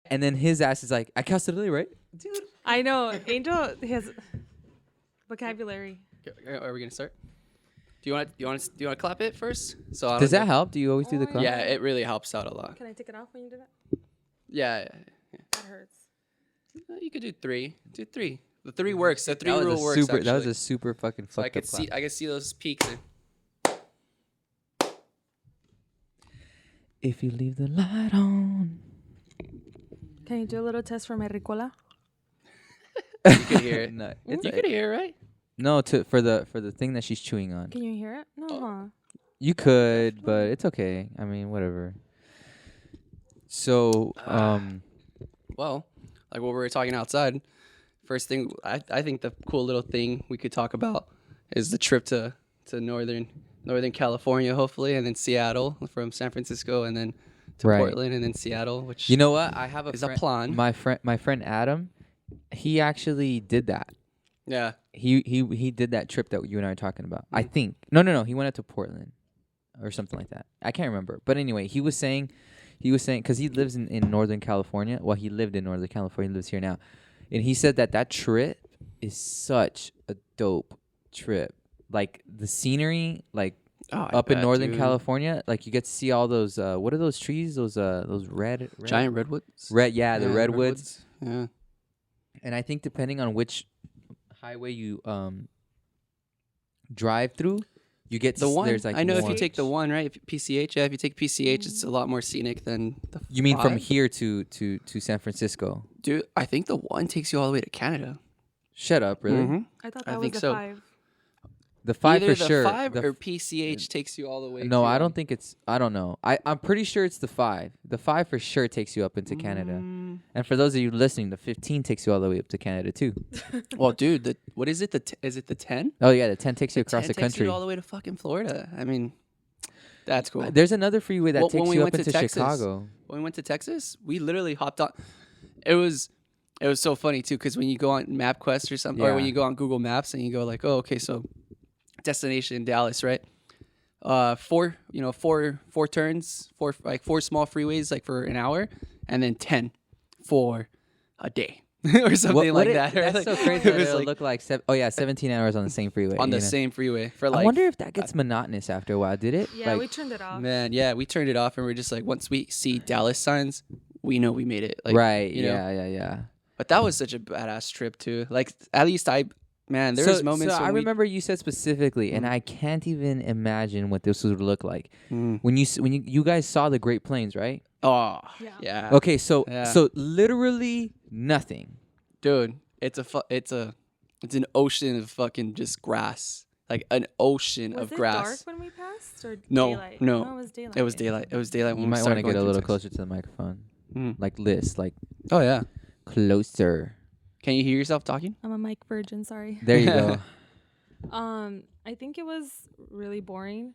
And then his ass is like, I casted Lily, right? Dude. I know. Angel has vocabulary. Are we gonna start? Do you want to clap it first? So I Does don't that help? Do you always do the Oh, clap? Yeah, it really helps out a lot. Can I take it off when you do that? Yeah, That hurts. you could do 3. Do 3. The 3 works. The 3 That was rule a works. super. That was actually. a super fucking So I fucked could up see. clap. I could see those peaks. If you leave the light on. Can you do a little test for my Ricola? You could hear it. No, You could hear it, right? no, for the thing that she's chewing on. Can you hear it? No, huh? You could, but it's okay. I mean, whatever. So, Well, like what we were talking outside. First thing, I think the cool little thing we could talk about is the trip to northern California, hopefully, and then Seattle from San Francisco, and then to Right. Portland, and then Seattle. Which you know what? I have is a plan. My friend Adam, he actually did that. Yeah. He did that trip that you and I are talking about. I think. No. He went out to Portland or something like that. I can't remember. But anyway, he was saying because he lives in Northern California. Well, he lived in Northern California. He lives here now. And he said that trip is such a dope trip. Like the scenery, like up in Northern California, like you get to see all those what are those trees? Those red Giant redwoods. red the redwoods. Yeah. And I think depending on which highway you drive through, you get The one. there's like I know if more. you take the one, right? If PCH, if you take PCH, it's a lot more scenic than the. You mean from 5. here to San Francisco? Dude, I think the one takes you all the way to Canada. Shut up, really? Mhm. I thought I that was think the so. 5. The 5 Either for the sure. 5 The or PCH takes you all the way. no, to, I don't think it's. I don't know. I'm pretty sure it's the 5. The 5 for sure takes you up into Canada. And for those of you listening, the 15 takes you all the way up to Canada too. Well, dude, what is it? Is it the 10? Oh yeah, the 10 takes you across 10 the takes country. you all the way to fucking Florida. I mean, that's cool. There's another freeway that Well, when takes we you went up to into Texas, Chicago. When we went to Texas, we literally hopped on. It was so funny too, because when you go on MapQuest or something, or when Yeah. you go on Google Maps and you go like, oh, okay, so destination Dallas, right? 4 turns, 4 small freeways like for an hour, and then 10 for a day or something like that. Right? That's Like, so crazy. it was It'll like look like 17 hours on the same freeway. on the you know? same freeway for like. I wonder if that gets monotonous after a while. Did it? Yeah, Like, we turned it off. Man, yeah, we turned it off and we're just like, once we see Dallas signs, we know we made it. Like, right. you know? Yeah. But that was such a badass trip too. Like, at least there's moments. So when I remember you said specifically, and I can't even imagine what this would look like when you guys saw the Great Plains, right? Oh, Yeah. yeah. Okay, so Yeah. so literally nothing. Dude, it's an ocean of fucking just grass. Like an ocean Was of it grass. dark when we passed or No, daylight? no. it was daylight. It was daylight. It was daylight when You we might want started to going get a through little Texas. closer to the microphone, Mm. like this, like Oh yeah. closer. Can you hear yourself talking? I'm a mic virgin, sorry. There you go. I think it was really boring.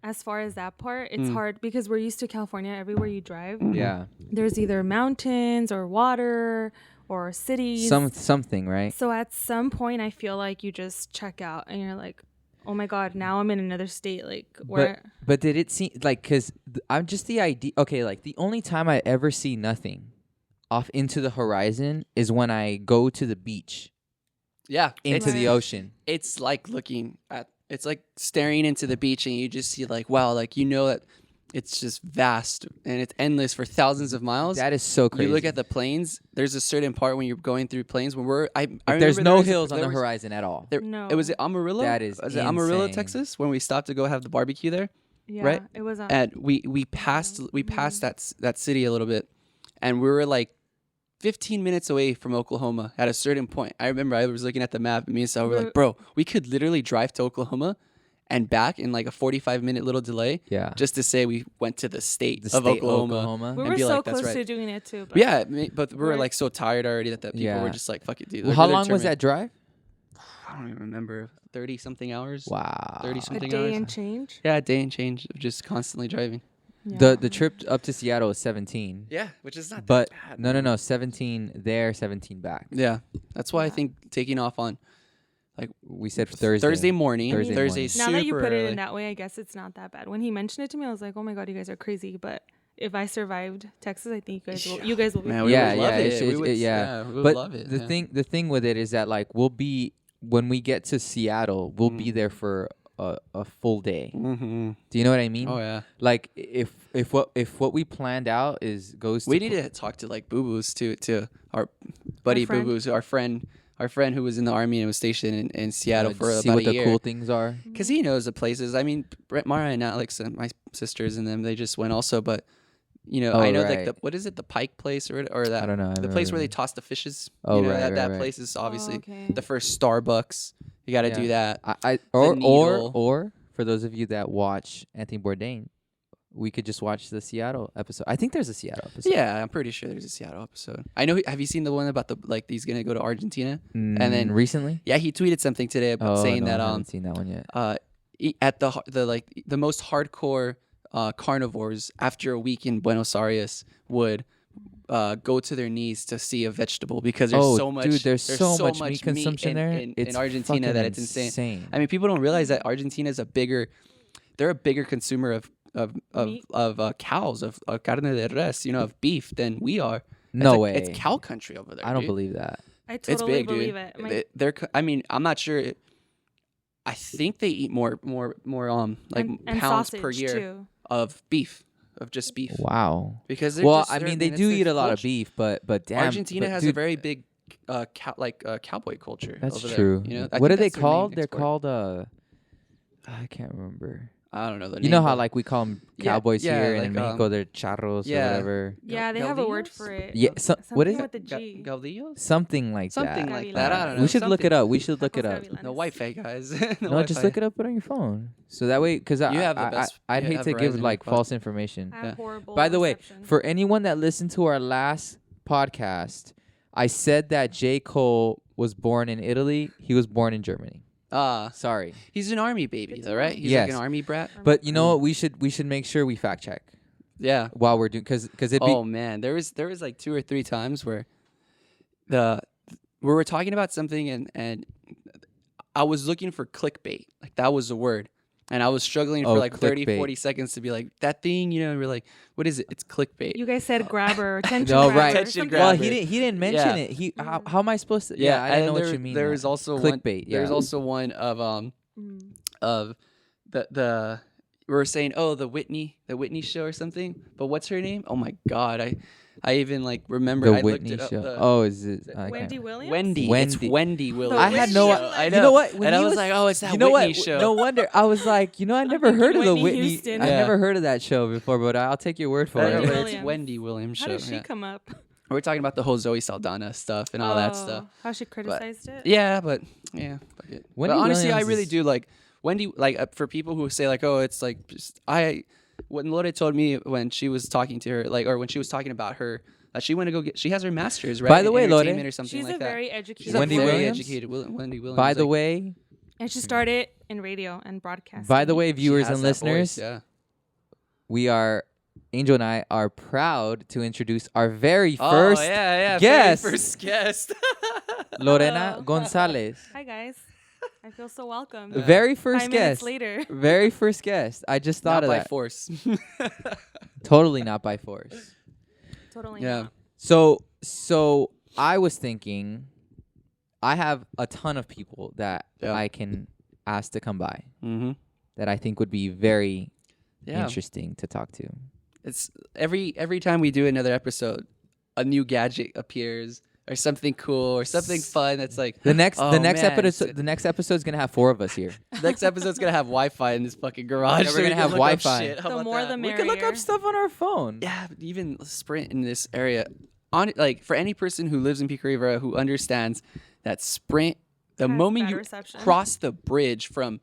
As far as that part, it's Mm. hard because we're used to California. Everywhere you drive, Yeah, there's either mountains or water or cities. something, right? So at some point, I feel like you just check out and you're like, oh my God, now I'm in another state. Like, where? But did it seem like, because I'm just the idea, okay, like the only time I ever see nothing off into the horizon is when I go to the beach Yeah. into the Right. ocean. It's like it's like staring into the beach and you just see like, wow, like, you know that it's just vast and it's endless for thousands of miles. That is so crazy. You look at the plains, there's a certain part when you're going through plains when I There's remember no there was- hills on there the was- horizon at all. No. It was at Amarillo. That is Was it Amarillo, insane. Texas, when we stopped to go have the barbecue there, Yeah, right? it was. and we passed that city a little bit, and we were like 15 minutes away from Oklahoma at a certain point. I remember I was looking at the map and me and Sal were like, bro, we could literally drive to Oklahoma and back in like a 45-minute little delay Yeah. just to say we went to the state The of state Oklahoma. we and were be so like, that's close right. to doing it too. But Yeah, but we were We're- like so tired already that people Yeah. were just like, fuck it, dude. Well, Like, how we're long was determined. that drive? I don't even remember. 30-something hours? Wow. 30 a something day hours? and change. Yeah, a day and change of just constantly driving. Yeah. The trip up to Seattle is 17. Yeah, which is not But that bad. no, 17 there, 17 back. Yeah, that's why I Yeah. think taking off on We said Thursday. Thursday morning, Thursday Thursday morning. Now that you super put it early. in that way, I guess it's not that bad. When he mentioned it to me, I was like, oh my God, you guys are crazy. But if I survived Texas, I think you guys will be. Man, fine. we Yeah, would love yeah, it. it's- We it's- would, yeah. we would But love it. the thing with it is that like when we get to Seattle, we'll be Mm. there for a full day. Mm-hmm. Do you know what I mean? Oh yeah. Like if what we planned out is goes. We to need to talk to like Boo Boos to our buddy Boo friend? Boos, our friend who was in the army and was stationed in Seattle for see about what a the year. cool things are. Because he knows the places. I mean, Brett Mara and Alex, my sisters and them, they just went also. But Oh, I know like right. what is it, the Pike place or that? I don't know. I've The never place heard where they of it. toss the fishes. Oh, right, that right. place is obviously okay. the first Starbucks. You got to Yeah. do that. Or Needle. for those of you that watch Anthony Bourdain, we could just watch the Seattle episode. I think there's a Seattle episode. Yeah, I'm pretty sure there's a Seattle episode. I know. Have you seen the one about he's gonna go to Argentina? And then- recently. Yeah, he tweeted something today about saying no, that I haven't seen that one yet. at the most hardcore carnivores after a week in Buenos Aires would go to their knees to see a vegetable because there's so much. Dude, there's so much meat meat consumption in, there. in It's Argentina fucking that it's insane. insane. I mean, people don't realize that Argentina is they're a bigger consumer of Meat? cows, of carne de res, of beef than we are. No way. It's cow country over there. I don't dude. believe that. I It's totally big, believe dude. it. My- I mean, I'm not sure. I think they eat more like and pounds sausage per year too. of beef, of just beef. Wow. Because I mean, they do eat a lot of beef, but damn. Argentina but has dude, a very big cowboy culture. That's over true. There, I What are think they that's their main called? They're export. called I can't remember. I don't know the name. You know how but- like we call them Yeah, cowboys yeah, here, and like, in Mexico they're charros or yeah. whatever. Yeah, they have a word Galdillos? for it. Yeah, what is Something it? with the G. Galdillos? Something like Something that. like Gavilanes. that. I don't know. We should look it up. We should look it Tacos up. gavilanes. No Wi-Fi, guys. No, just look it up on your phone. So that way, because You have the best- I'd you hate have to give Verizon like Wi-Fi. false information. I have horrible By the way, reception. for anyone that listened to our last podcast, I said that J. Cole was born in Italy. He was born in Germany. Sorry, He's an army baby, though, right? He's Yes. like an army brat. but you know what? We should make sure we fact check Yeah. while we're doing because it'd be Oh man, there was like 2 or 3 times where we were talking about something and I was looking for clickbait, like that was the word, and I was struggling for Oh, like 30, clickbait. 40 seconds to be like that thing, and we're like, what is it? It's clickbait. you guys said grabber, attention No, grabber, right. Attention something grabber. well, like he didn't mention Yeah. it. He Mm. how am I supposed to? yeah, I didn't and know what there, you mean. There now. was also clickbait. There's yeah. also one of Mm. of the we were saying, oh, the Whitney show or something, but what's her name? Oh my god, I even like remember the I Whitney looked it up. show. Oh, is it? I Wendy can't- Williams. Wendy. It's Wendy. Wendy Williams. I had Whitney no. show. I You know what? When and I he was like, oh, it's that you know Whitney what? show. No wonder. I was like, I never thinking heard of the Whitney Whitney. Houston. I Yeah. never heard of that show before, but I'll take your word for I Wendy know, it. but Williams. it's Wendy Williams How show. did she yeah. come up? We're talking about the whole Zoe Saldana stuff and all that stuff. How she criticized it? Yeah, but yeah. Fuck it. But Wendy honestly, I Williams really is- do like Wendy. Like for people who say like, oh, it's like just What Lore told me when she was talking to her, like, or when she was talking about her, that she went to go get. She has her master's, right? By the in way, Lore, entertainment or something She's like a that. very She's educated. a Wendy very Williams? educated Wendy Williams. By the like, way, And she started in radio and broadcasting. by the way, she viewers has and that listeners, voice, yeah. we are Angel and I are proud to introduce our very Oh first yeah, guest. very first guest. Lorena Hello. Gonzalez. Hi guys, I feel so welcome. Yeah. Very first 5 minutes guest. later. Very first guest. I just thought Not of by that. force. Totally not by force. Totally. Yeah. not. So I was thinking, I have a ton of people that Yeah. I can ask to come by Mm-hmm. that I think would be very Yeah. interesting to talk to. It's every time we do another episode, a new gadget appears or something cool or something fun that's like The next Oh, the next man, episode the next episode's gonna have 4 of us here. next episode's gonna have Wi-Fi in this fucking garage. Yeah, we're so we gonna can have look up Wi-Fi. shit. How The about more that? the We can look up Merrier. stuff on our phone. Yeah, but even Sprint in this area, on like for any person who lives in Pico Rivera who understands that Sprint, the Has moment bad you reception. cross the bridge from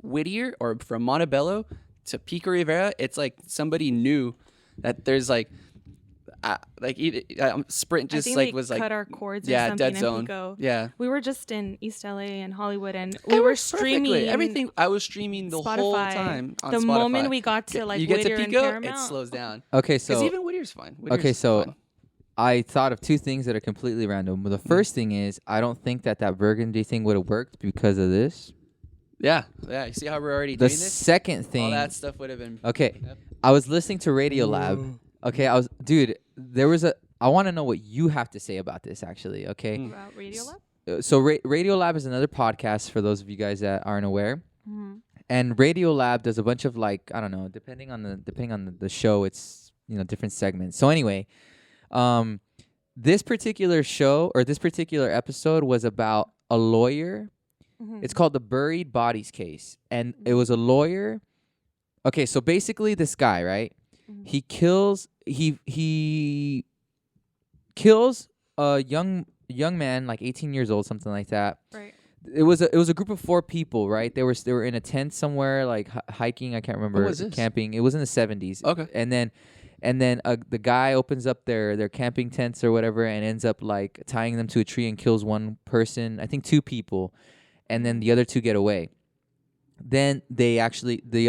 Whittier or from Montebello to Pico Rivera, it's like somebody knew that there's like Sprint I just think like they was like cut our cords or yeah, something dead in zone. Pico. Yeah. We were just in East LA and Hollywood, and It we were works perfectly. streaming everything. I was streaming the whole Spotify. time on The Spotify. moment we got to like you get to Whittier and Pico, Paramount, it slows down. Okay, Because so even Whittier's fine. Whittier's okay, so fine. I thought of 2 things that are completely random. The first thing is I don't think that burgundy thing would have worked because of this. yeah. You see how we're already The doing this? second All thing, that stuff would have been. okay, Yep. I was listening to Radio Lab Okay, I want to know what you have to say about this actually, okay? About Radiolab? So Radiolab is another podcast for those of you guys that aren't aware. Mm-hmm. And Radiolab does a bunch of like, I don't know, depending on the show, it's, different segments. So anyway, this particular show or this particular episode was about a lawyer. Mm-hmm. It's called the Buried Bodies case. And it was a lawyer. Okay, so basically this guy, right? Mhm. He kills a young man, like 18 years old, something like that. Right. It was a group of 4 people, right? They were in a tent somewhere, like hiking. I can't remember. When was this? Camping. It was in the 70s. Okay. And then the guy opens up their camping tents or whatever, and ends up like tying them to a tree and kills one person. I think 2 people, and then the other 2 get away. Then the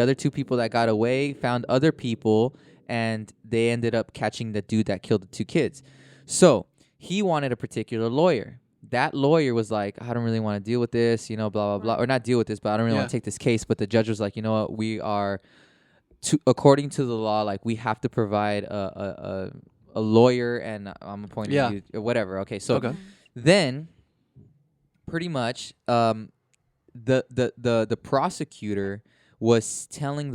other 2 people that got away found other people, and they ended up catching the dude that killed the 2 kids. So he wanted a particular lawyer. That lawyer was like, I don't really want to deal with this, blah, blah, blah. Or not deal with this, but I don't really want to take this case. But the judge was like, you know what? We are, according to the law, like we have to provide a lawyer, and I'm appointing you, or whatever. Okay, so then pretty much the prosecutor was telling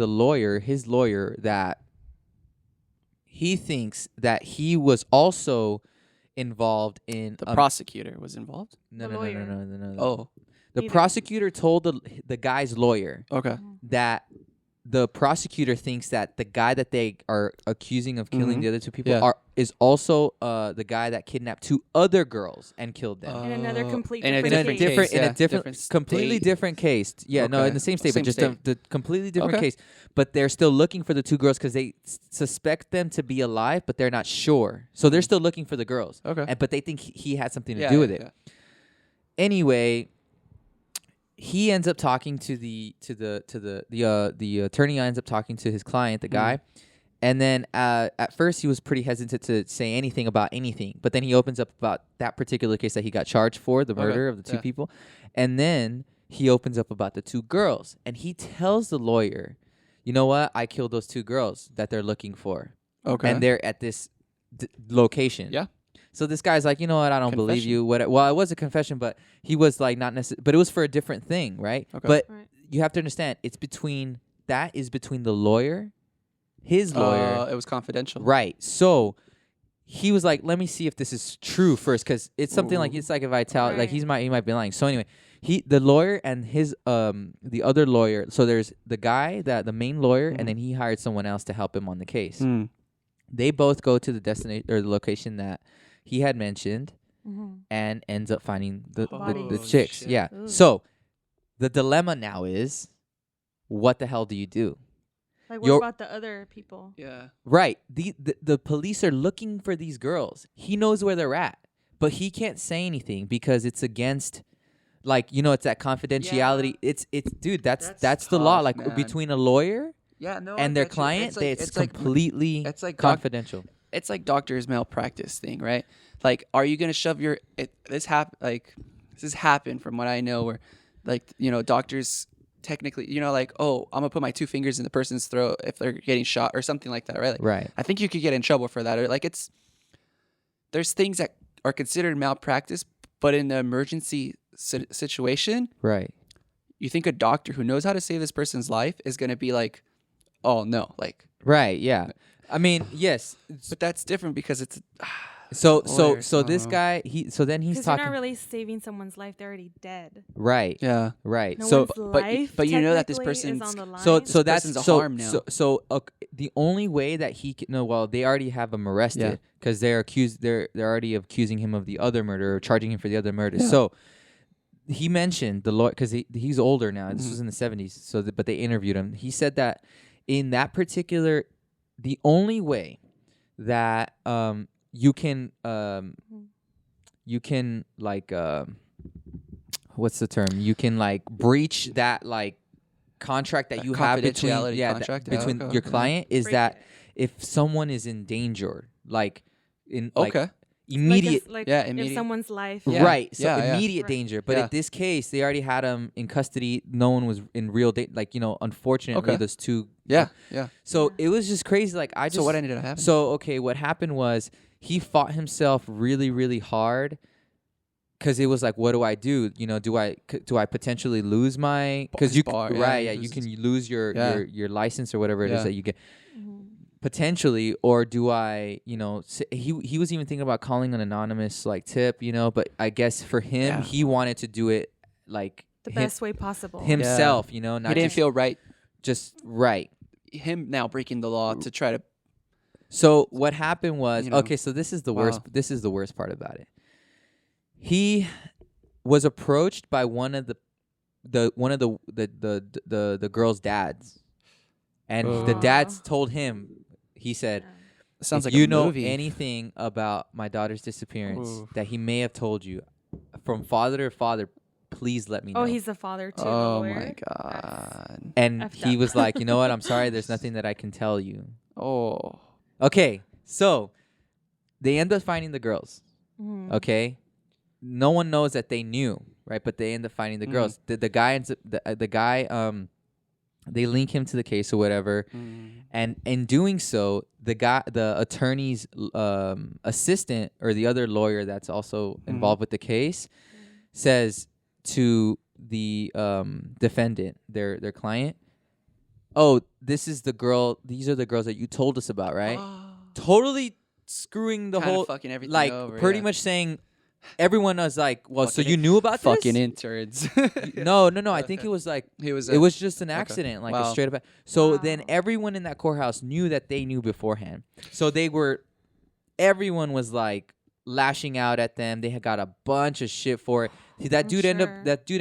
his lawyer, that he thinks that he was also involved in The prosecutor was involved. no. Oh, The Neither. prosecutor told the guy's lawyer okay. that the prosecutor thinks that the guy that they are accusing of killing the other 2 people is also the guy that kidnapped 2 other girls and killed them. In another complete in a different different case. case. different completely state. different case. Yeah, no, Okay. in the same state, Same but just state. the completely different Okay. case. But they're still looking for the 2 girls because they suspect them to be alive, but they're not sure. So they're still looking for the girls. Okay. But they think he had something to do with it. Anyway, he ends up talking to the attorney ends up talking to his client, the guy. And then at first he was pretty hesitant to say anything about anything, but then he opens up about that particular case that he got charged for, the murder of the 2 people. And then he opens up about the 2 girls, and he tells the lawyer, you know what? I killed those 2 girls that they're looking for. Okay. And they're at this location. Yeah. So this guy's like, you know what? I don't believe Confession. you. Well, it was a confession, but he was like not necessarily, but it was for a different thing, right? Okay. But Right. you have to understand, it's between the lawyer, his lawyer, It was confidential. right? So he was like, let me see if this is true first, because it's something like, it's like if I tell, like he might be lying. So anyway, the lawyer and his the other lawyer. So there's the guy, the main lawyer, and then he hired someone else to help him on the case. Mm. They both go to the destination or the location that he had mentioned, and ends up finding the Bodies. chicks. Shit. Yeah. Ooh. So the dilemma now is, what the hell do you do? Like, what Your- about the other people? Yeah. Right. The police are looking for these girls. He knows where they're at, but he can't say anything because it's against, like, it's that confidentiality. It's dude, that's the law. tough, Like man. between a lawyer Yeah. No. and their client, it's completely it's like confidential. it's like doctor's malpractice thing, right? Like, are you gonna shove this has happened from what I know, where doctors technically, like, oh, I'm gonna put my 2 fingers in the person's throat if they're getting shot or something like that, right? Like, Right. I think you could get in trouble for that, or like there's things that are considered malpractice, but in the emergency situation, Right. you think a doctor who knows how to save this person's life is gonna be like, oh no, like, Right. Yeah. I mean, yes. but that's different because it's So lawyers, so I this don't know. guy then he's Because you're talking not really saving someone's life; they're already dead. right. yeah. Right. No So one's but- life, but you know that this technically, is person's- on the line. so This that's person's a so harm now. so the only way that he can they already have him arrested because they're already accusing him of the other murder or charging him for the other murder. Yeah. So he mentioned the lawyer because he's older now. This Mhm. was in the 70s. So but they interviewed him. He said that in that particular, the only way that you can like what's the term? You can like breach that like contract that That you have between confidentiality contract? Yeah, between okay, your okay. client is Break that it. if someone is in danger, like in like Okay. immediate. like Yeah, if immediate. someone's life. Yeah. Right, so Yeah, yeah. immediate Right. danger. But Yeah. in this case, they already had him in custody. No one was in real danger. Like, unfortunately, Okay. those two. Yeah, yeah. So Yeah. it was just crazy. Like I just. So what ended up happening? So okay, what happened was he fought himself really, really hard. Because it was like, what do I do? Do I potentially lose my? Because you bar, yeah, right, you yeah, you lose- can lose your Yeah. your license or whatever it is Yeah. that you get. Mhm. Potentially, or do I, he was even thinking about calling an anonymous like tip, but I guess for him, Yeah. he wanted to do it like The him- best way possible. himself, he not didn't just, feel right. just right. Him now breaking the law to try to. So what happened was, You know. okay, so this is the Wow. worst. This is the worst part about it. He was approached by one of the girl's dads, and the Oh. dads told him, he said, Sounds if like you a know movie. anything about my daughter's disappearance Oof. that he may have told you from father to father, please let me know. Oh, he's the father too. the Oh lawyer. my god. and effed he up. was like, you know what? I'm sorry. There's nothing that I can tell you. Oh. Okay, so they end up finding the girls. Mhm. Okay, no one knows that they knew, right? But they end up finding the girls. The guy ends up the guy they link him to the case or whatever. And in doing so, the attorney's assistant or the other lawyer that's also involved with the case says to the defendant, their client, "Oh, this is the girl. These are the girls that you told us about, right?" Totally screwing the Kinda whole, fucking everything like over, pretty yeah. much saying, everyone was like, "Well, so Fucking you knew about fucking this?" interns. No. I think it was like. It was. It was just an accident, like a Wow. straight up. So then Wow. everyone in that courthouse knew that they knew beforehand. So everyone was like lashing out at them. They had got a bunch of shit for it. That I'm dude sure.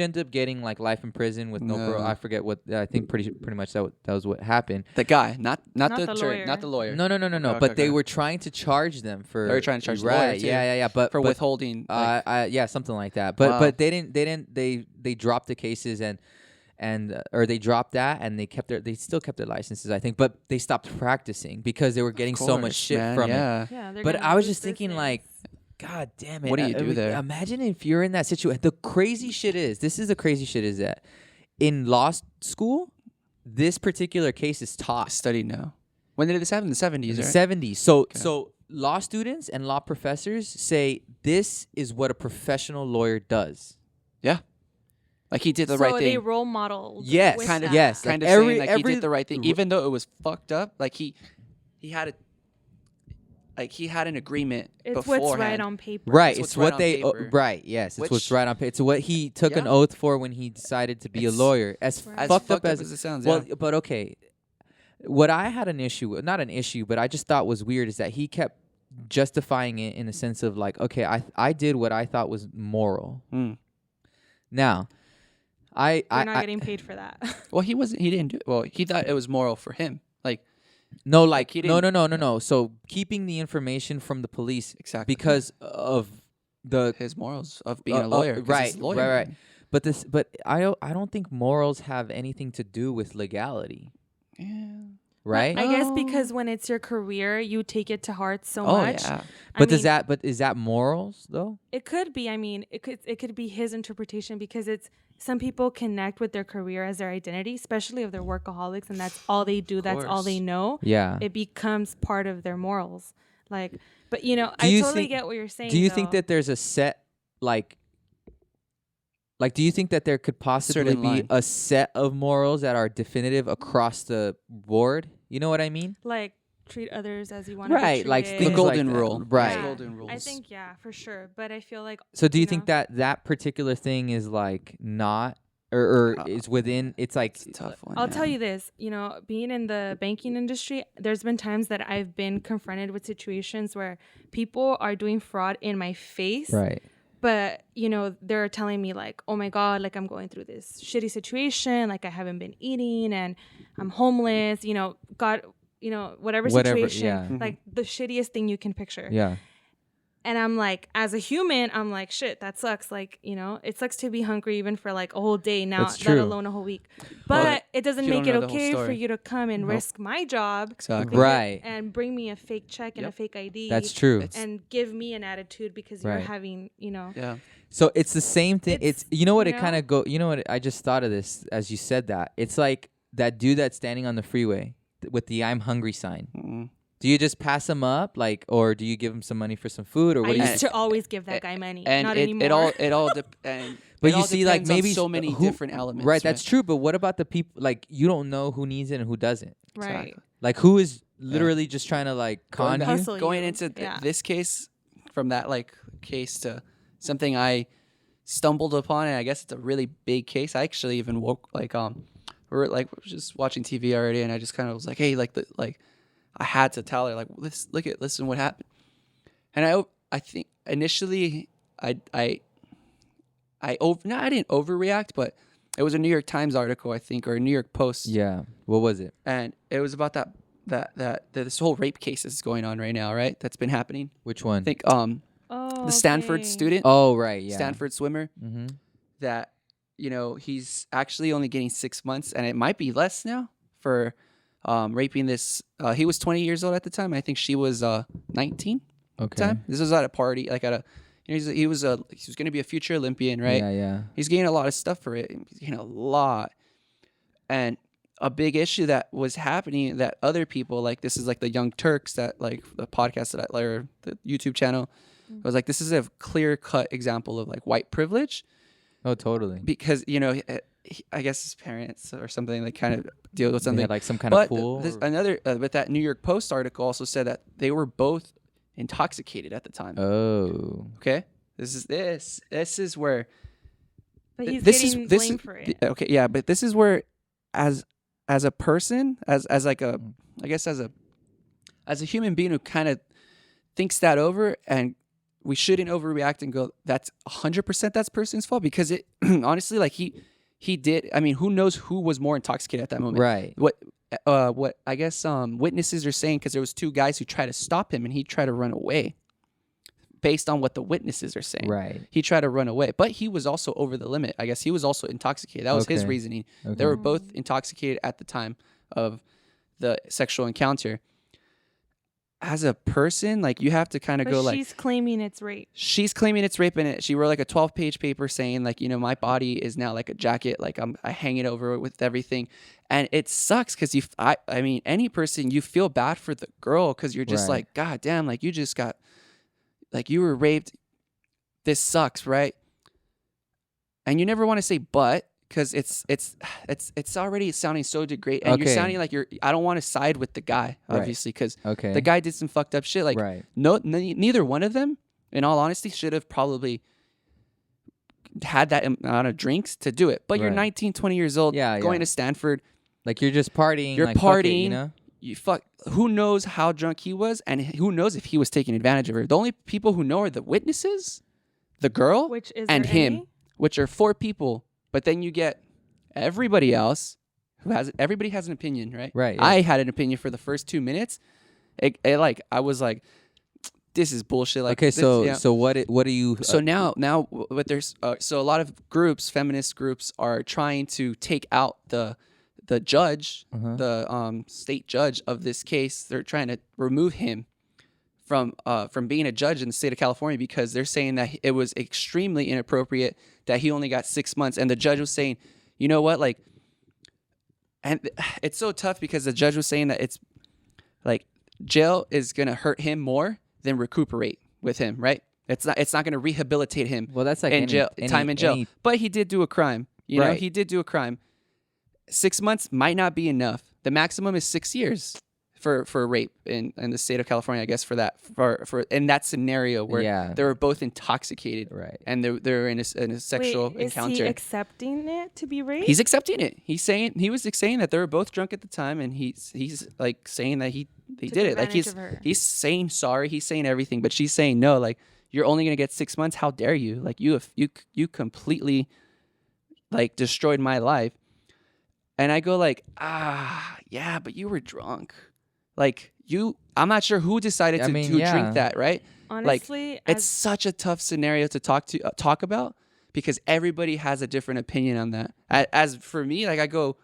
ended up getting like life in prison with no parole. No. I forget what. I think pretty much that was what happened. The guy, not Not the the attorney, lawyer. not the lawyer. No. Okay, But they okay. were trying to charge them for. They were trying to charge the right. lawyer, too. Yeah. But for but, withholding. Like, yeah, something like that. But Wow. but they dropped the cases and or they dropped that and they still kept their licenses, I think, but they stopped practicing because they were getting so much course, shit man, from it. yeah. Yeah, they're But gonna I was lose just thinking business. like, God damn it! What do you do there? Imagine if you're in that situation. The crazy shit is that in law school, this particular case is taught Study now. When did this happen? In the 70s, in the right? 70s. So law students and law professors say this is what a professional lawyer does. Yeah. Like he did the so right they thing. role modeled. Yes, with Kind of, that. yes. kind Like of every- saying like he every- did the right thing, even though it was fucked up. Like he had an agreement It's beforehand. what's right on paper. Right, It's it's what's right what on they paper. right. Yes, it's what's Which- right on paper. It's what he took an Yeah. oth for when he decided to be a It's- lawyer. As Right. fucked up as as it sounds. well, Yeah. but okay. What I had an issue with, not an issue, but I just thought was weird is that he kept justifying it in a sense of like, okay, I did what I thought was moral. Mm. Now, You're not getting paid for that. Well, he wasn't. He didn't do it. Well, he thought it was moral for him. Like no, like he no. So keeping the information from the police exactly because of the his morals of being a lawyer. 'cause right, he's a lawyer. right. But I don't think morals have anything to do with legality, Yeah. right? I guess Oh. because when it's your career, you take it to heart so Oh much. yeah. But I mean, is that morals though? It could be. I mean, it could be his interpretation because it's some people connect with their career as their identity, especially if they're workaholics and that's all they do. That's all they course. know. Yeah. It becomes part of their morals. Like, but Do I you totally think- get what you're saying. Do you think though. that there's a set like do you think that there could possibly Certain be line. a set of morals that are definitive across the board? You know what I mean? like treat others as you want to Right, be like treated? The things golden like that. rule. Right. Yeah, Golden rules. I think for sure. But I feel like So do you you think know? that particular thing is like not or is within it's like It's a tough one. I'll yeah. tell you this, being in the banking industry, there's been times that I've been confronted with situations where people are doing fraud in my face. right. But, they're telling me like, oh my God, like I'm going through this shitty situation. Like I haven't been eating and I'm homeless, God, whatever Whatever, situation, yeah. like the shittiest thing you can picture. Yeah. And I'm like, as a human, I'm like, shit, that sucks. Like, you know, it sucks to be hungry even for like a whole day now, That's let true. alone a whole week. Well, But it doesn't you make don't it know the whole okay for story. you to come and Nope. risk my job Exactly. Right. and bring me a fake check and a Yep. fake ID. That's true. It's- And give me an attitude because you're Right. having, you know. Yeah. So it's the same thing. It's you know what you it kind know? of go. You know what I just thought of this as you said that. It's like that dude that's standing on the freeway with the "I'm hungry" sign. Mm. Do you just pass him up, like, or do you give him some money for some food, or I what do you? used to always give that guy money. And Not it, anymore. it all and But it you all see, like depends on maybe so many who- different elements. Right, that's true. But what about the people? Like, you don't know who needs it and who doesn't. right. Exactly. Like, who is literally just trying to like con Going back- you? Hustle Going you. into Yeah. this case, from that like case to something I stumbled upon, and I guess it's a really big case. I actually even woke like we were just watching TV already, and I just kind of was like, hey, I had to tell her like, listen what happened. And I think initially I didn't overreact, but it was a New York Times article, I think, or a New York Post. Yeah. What was it? And it was about this whole rape case is going on right now, right? That's been happening. Which one? I think Oh, the Stanford okay. student, Oh, right. Yeah. Stanford swimmer, Mm-hmm. that he's actually only getting 6 months, and it might be less now for raping this. He was 20 years old at the time. I think she was 19 at Okay. the time. This was at a party, like at a. He was going to be a future Olympian, right? Yeah. Yeah. He's getting a lot of stuff for it. He's getting a lot. And a big issue that was happening that other people, like this is like the Young Turks, that like the podcast that or the YouTube channel, was like, this is a clear cut example of like white privilege, Oh, totally. because, I guess his parents or something like kind of deal with They something. had like some kind But of pool. but that New York Post article also said that they were both intoxicated at the time. Oh. Okay. This is where But he's this getting is this blamed is, for it. okay, yeah, but this is where as a person, as like a, I guess as a human being who kind of thinks that over, and we shouldn't overreact and go, that's 100% that person's fault, because it honestly, like he did. I mean, who knows who was more intoxicated at that moment? Right. What I guess witnesses are saying, because there was two guys who tried to stop him and he tried to run away. Based on what the witnesses are saying, Right. he tried to run away, but he was also over the limit. I guess he was also intoxicated. That was his Okay. reasoning. Okay. They were both intoxicated at the time of the sexual encounter. As a person, like, you have to kind of But go like, she's claiming it's rape. she's claiming it's rape, and she wrote like a 12-page paper saying like, my body is now like a jacket, like I hang it over with everything, and it sucks because I mean, any person, you feel bad for the girl, because you're just Right. like, God damn, like you just got, like you were raped. This sucks, right? And you never want to say but, because it's already sounding so degrading, and you're Okay. sounding like I don't want to side with the guy, Right. obviously, because Okay. the guy did some fucked up shit. Like, right. neither one of them, in all honesty, should have probably had that amount of drinks to do it. But you're Right. 19, 20 years old, Yeah, going yeah. to Stanford. Like you're just partying. You're like, fuck it, partying. you know? You fuck. Who knows how drunk he was, and who knows if he was taking advantage of her. The only people who know are the witnesses, the girl, Which is and there him, any? which are 4 people. But then you get everybody else everybody has an opinion, right? Right, yeah. I had an opinion for the first 2 minutes. I was like, this is bullshit. Like, Okay, this- so yeah. so what do you? So now what there's so a lot of groups, feminist groups, are trying to take out the judge, Uh-huh. the state judge of this case. They're trying to remove him from being a judge in the state of California, because they're saying that it was extremely inappropriate that he only got 6 months, and the judge was saying, you know what, like, and it's so tough because the judge was saying that it's like jail is gonna hurt him more than recuperate with him, right? It's not gonna rehabilitate him. Well, that's like in any- jail, any- time in jail. any- But he did do a crime. You know, Right. he did do a crime. 6 months might not be enough. The maximum is 6 years for rape in the state of California, I guess, for in that scenario where Yeah. they were both intoxicated, Right. and they're in a sexual Wait, is he encounter. accepting it to be rape? He's accepting it. He was saying that they were both drunk at the time, and he's like saying that he Took did it. Like advantage of her. he's saying sorry. He's saying everything, but she's saying no. Like, you're only gonna get 6 months. How dare you? Like, you completely like destroyed my life. And I go like, yeah, but you were drunk. Like, I'm not sure who decided I to mean, to yeah. drink that, right? Honestly, It's such a tough scenario to talk about because everybody has a different opinion on that. As for me, like I go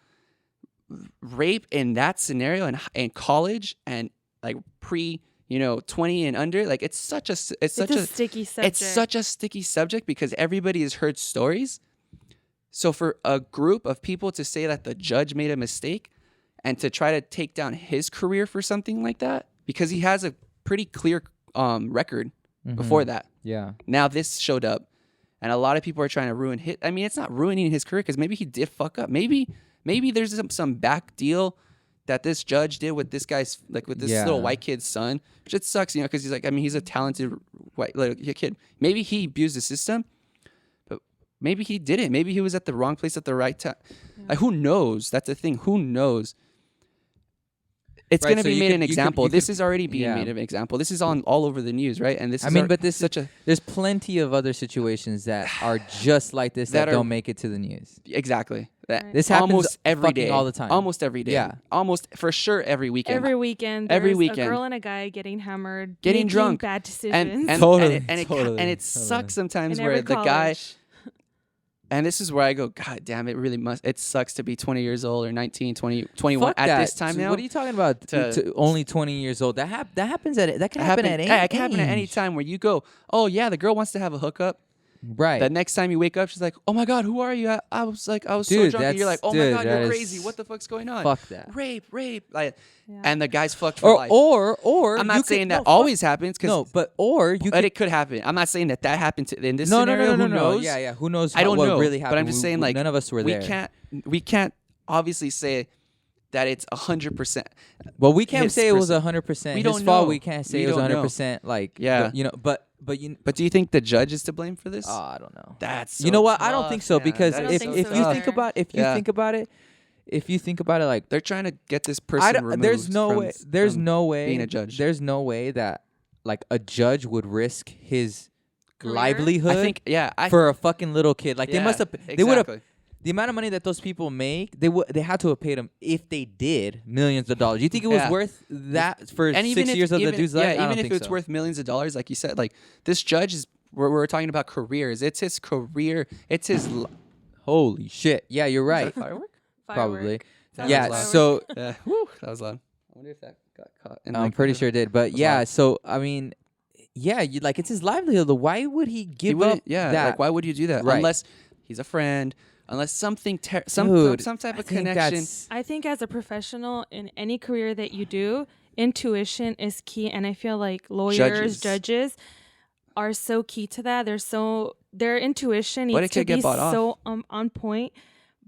rape in that scenario in college and like 20 and under, like it's such a sticky subject. it's such a sticky subject because everybody has heard stories. So for a group of people to say that the judge made a mistake and to try to take down his career for something like that, because he has a pretty clear record before that. Yeah. Now this showed up, and a lot of people are trying to ruin his. I mean, it's not ruining his career because maybe he did fuck up. Maybe there's some back deal that this judge did with this guy's, like with this little white kid's son, which it sucks, because he's like, I mean, he's a talented white little kid. Maybe he abused the system, but maybe he didn't. Maybe he was at the wrong place at the right time. Yeah. Like, who knows? That's the thing. Who knows? It's going to be made an example. This is already being made an example. This is all over the news, right? And this is but this there's plenty of other situations that are just like this that don't make it to the news. Exactly. This happens almost every day, all the time. Almost every day. Yeah. Almost for sure every weekend. Every weekend. Every there's weekend. A girl and a guy getting hammered, getting drunk, bad decisions, and it sucks sometimes in where the college. guy. And this is where I go, God damn, it really must. It sucks to be 20 years old or 19, 20, 21 Fuck at that. this time now. What are you talking about? Only 20 years old. That happens that can happen at any It can happen at any time where you go, oh yeah, the girl wants to have a hookup. Right. The next time you wake up, she's like, "Oh my God, who are you?" I was so drunk. And you're like, "Oh my God, you're crazy. What the fuck's going on?" Fuck that. Rape. Like, and the guy's fucked for life. Or I'm not saying that always happens. But it could happen. I'm not saying that happened in this scenario. No. Who knows? Yeah. Who knows? I don't know. Really happened. But I'm just saying, like, none of us were there. We can't obviously say that it's 100%. Well, we can't say it was 100%. We don't his know. fault. We can't say it was 100%. Like, yeah, But do you think the judge is to blame for this? Oh, I don't know. That's so you know what? tough, I don't think so because if you think about it, like they're trying to get this person removed. There's no way being a judge. There's no way that like a judge would risk his career? livelihood. I think for a fucking little kid. Like they must have. Exactly. They would have. The amount of money that those people make, they had to have paid them if they did millions of dollars. You think it was worth that for 6 years of the dude's life? Yeah, even if it's worth millions of dollars, like you said, like this judge is. We're talking about careers. It's his career. It's his. Holy shit! Yeah, you're right. Firework? Probably. That Yeah. was loud. So. Whew, that was loud. I wonder if that got caught. I'm pretty sure it did, but yeah. loud. So I mean, yeah, it's his livelihood. Why would he give up? Yeah. that? Like, why would you do that? Right. Unless he's a friend. Unless something, Dude, some type I of think connection. I think as a professional in any career that you do, intuition is key, and I feel like lawyers, judges are so key to that. Their intuition needs to be so on point.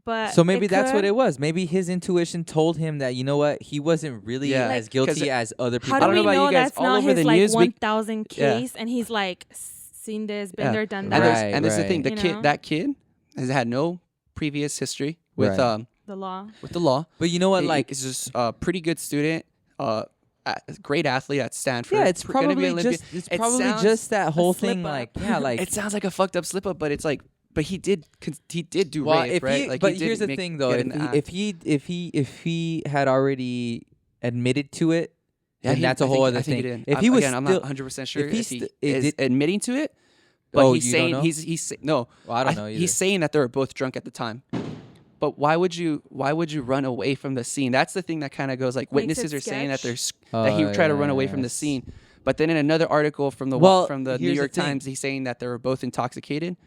But so maybe that's what it was. Maybe his intuition told him that, you know what, he wasn't really as guilty as other people. How do we know that's all not over his the like news, 1,000 case, and he's like seen this, been there, done that. And this is the thing. That kid has had no previous history with the law. With the law. But you know what, he's just a pretty good student, great athlete at Stanford. Yeah, it's probably just that whole thing. Like, it sounds like a fucked up slip up, but it's like, but he did do rape, right? But here's the thing, though. If he had already admitted to it, and that's a whole other thing. If he was, I'm not 100% sure if he is admitting to it. But he's saying no. Well, I don't know either. He's saying that they were both drunk at the time. But why would you run away from the scene? That's the thing that kind of goes like witnesses are saying that he tried to run away from the scene. But then in another article from the New York Times, he's saying that they were both intoxicated.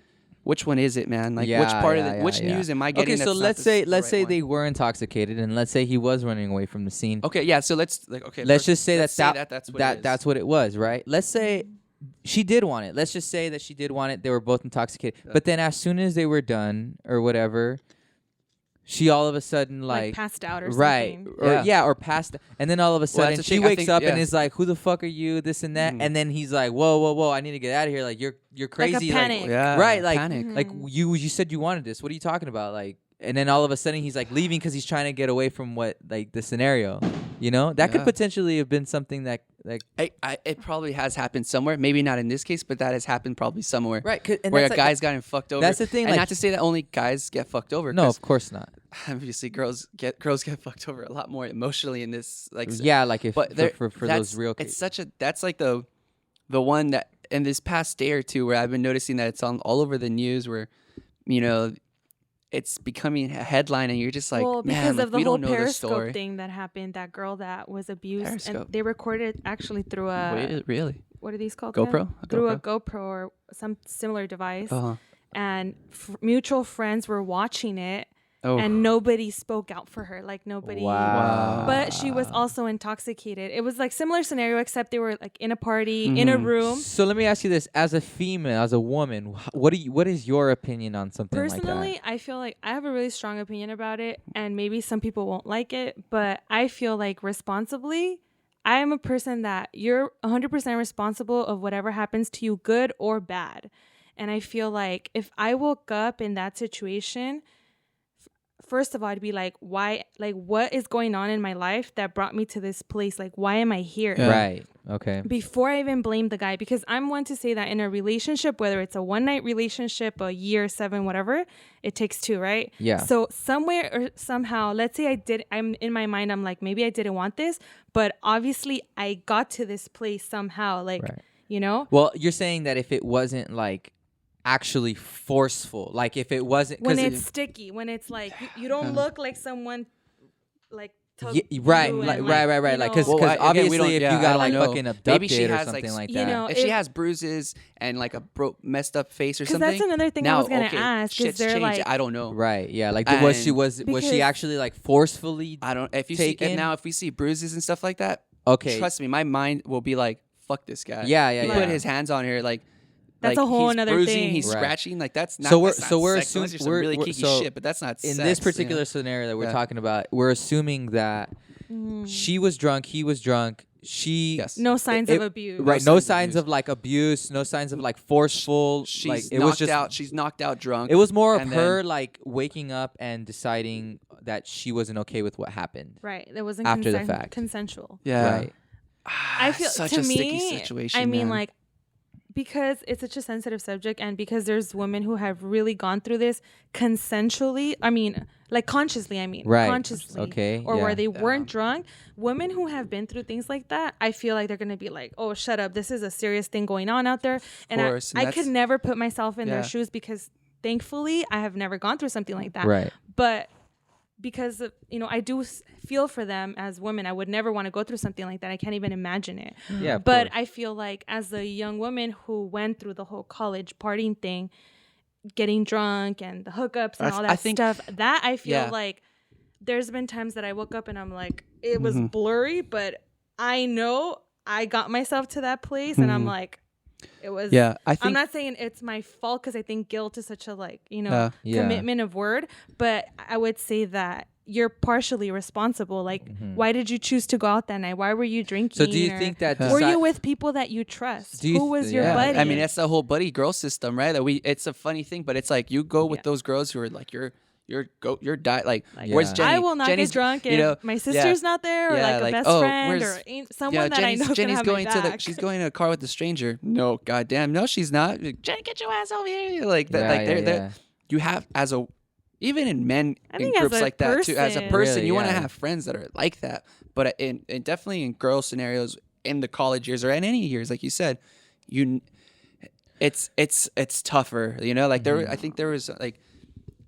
Which one is it, man? Like which part of which news am I getting? Okay, so let's say they were intoxicated, and let's say he was running away from the scene. Okay, yeah. So let's just say that's what it was, right? Let's say she did want it. Let's just say that she did want it. They were both intoxicated. Yeah. But then as soon as they were done or whatever, she all of a sudden like passed out or something. Right. Or passed. And then all of a sudden she wakes up and is like, who the fuck are you? This and that. And then he's like, whoa, I need to get out of here. Like you're crazy. Like a panic. Right. Like, panic. Like you said you wanted this. What are you talking about? Like, and then all of a sudden he's like leaving because he's trying to get away from the scenario. You know, that could potentially have been something that like it probably has happened somewhere. Maybe not in this case, but that has happened probably somewhere. Right, where a guy's gotten fucked over. That's the thing. And not to say that only guys get fucked over. No, of course not. Obviously, girls get fucked over a lot more emotionally in this. Like like if for those real cases. It's that's like the the one that in this past day or two where I've been noticing that it's on all over the news where, you know, it's becoming a headline and you're just like, well, man, because like, of the we whole don't know the Periscope story. thing that happened, that girl that was abused, Periscope. and they recorded actually through a Wait, really? what are these called? GoPro? again? Through a GoPro or some similar device, Uh-huh. and mutual friends were watching it, Oh. and nobody spoke out for her. Like nobody. Wow. But she was also intoxicated. It was like similar scenario, except they were like in a party, in a room. So let me ask you this: as a female, as a woman, what is your opinion on something like that? Personally, I feel like I have a really strong opinion about it, and maybe some people won't like it, but I feel like responsibly, I am a person that you're 100% responsible of whatever happens to you, good or bad. And I feel like if I woke up in that situation, first of all, I'd be like, why, like, what is going on in my life that brought me to this place? Like, why am I here? Yeah. Right. Okay. Before I even blame the guy, because I'm one to say that in a relationship, whether it's a one-night relationship, a year, 7, whatever, it takes 2, right? Yeah. So somewhere or somehow, let's say I'm in my mind, I'm like, maybe I didn't want this, but obviously I got to this place somehow, like, Right. you know? Well, you're saying that if it wasn't like actually forceful, like if it wasn't, When it's sticky, when it's like, you don't look like someone, like, right, right, you and, right. Like, because Well, again, we obviously, don't- if yeah, you I got don't like know. fucking Maybe abducted she or has, something like, like you that. know, if she has bruises and like a broke, messed up face or 'Cause something, that's another thing I now, was gonna okay, ask, is shit's there, changed. like- I don't know. Right. Yeah. Like, And was she because- actually like forcefully? I don't. If you see Taken? and now, if we see bruises and stuff like that, Okay. trust me, my mind will be like, "Fuck this guy." Yeah, yeah, He yeah. put his hands on her, like. That's like, a whole he's nother bruising, thing. He's Right. scratching. Like that's not. So we're- that's not so we're sex, unless assuming- you're some we're- really we're- kinky so shit, but that's not. In sex, this you particular know? scenario that we're Yeah. talking about, we're assuming that she was drunk, he was drunk. She Yes. No signs of abuse. Right, No no signs of signs abuse. of like abuse, no signs of like forceful. She's like it knocked was just out. She's knocked out drunk. it was more of and her then- like waking up and deciding that she wasn't okay with what happened. Right. It wasn't After the fact. consensual. Yeah. Right. I feel such to a me, sticky situation. I mean, man. like, because it's such a sensitive subject, and because there's women who have really gone through this consensually. I mean, like consciously. I mean, Right. consciously. Okay, Or yeah. where they weren't drunk. Women who have been through things like that, I feel like they're gonna be like, "Oh, shut up! This is a serious thing going on out there." And course, and I could that's- never put myself in their Yeah. shoes because, thankfully, I have never gone through something like that. Right. But because of, I do feel for them as women. I would never want to go through something like that. I can't even imagine it. Yeah. of But course. I feel like as a young woman who went through the whole college partying thing, getting drunk and the hookups and all I that think- stuff, that I feel Yeah. like there's been times that I woke up and I'm like, it was Mm-hmm. blurry, but I know I got myself to that place and I'm like, it was. Mm-hmm. Yeah, I I'm think. not saying it's my fault because I think guilt is such a Yeah. Yeah. commitment of word, but I would say that you're partially responsible. Like, why did you choose to go out that night? Why were you drinking? So do you or think that were you with people that you trust? Do you Who was your yeah. buddy? I mean, that's the whole buddy girl system, right? That it's a funny thing, but it's like you go with Yeah. those girls who are like you're like Like, where's Yeah. Jenny? I will not Jenny's, get drunk if you know, my sister's not there, or Yeah, like a like, best oh, friend, where's- or someone that I know is Jenny's gonna going have my to back. she's going to a car with a stranger. No, goddamn, no, she's not. Jenny, get your ass over here! Like that, Yeah, like yeah, they're yeah. you have as a even in men I in think as groups a like that too. As a person. person, Really, you want to yeah. have friends that are like that. But in definitely in girl scenarios in the college years or in any years, like you said, it's tougher. You know, like Mm-hmm. I think there was like.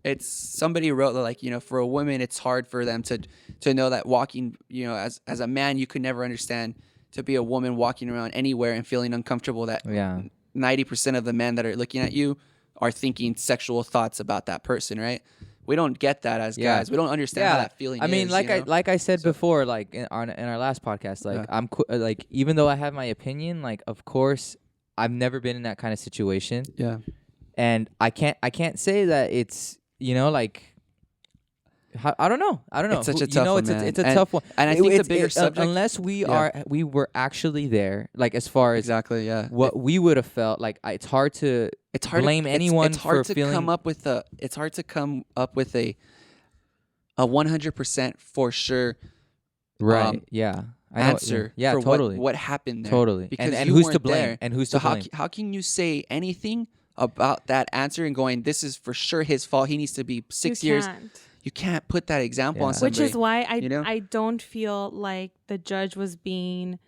It's somebody wrote that, like, for a woman it's hard for them to know that walking, as a man you could never understand to be a woman walking around anywhere and feeling uncomfortable, that Yeah. 90% of the men that are looking at you are thinking sexual thoughts about that person, right? We don't get that as Yeah. guys. We don't understand how that feeling I mean, is. like I said before, like in our last podcast, like Yeah. like even though I have my opinion, like of course I've never been in that kind of situation, yeah. and I can't say that it's like. I don't know. It's such a tough one, man. It's a And- tough one. and I think the It's- bigger subject- unless we Yeah. were actually there, like as far as Exactly, yeah. what we would have felt, like it's hard to It's hard blame to, anyone it's hard for to feeling. come up with a 100% for sure Right. Yeah. I know, answer Yeah. for totally. what happened there. Totally. Because and you who's to weren't blame? there. And who's So to blame? how can you say anything about that answer and going, this is for sure his fault, he needs to be 6 You years? can't. You can't put that example on Yeah. somebody. Which is why you know? I don't feel like the judge was being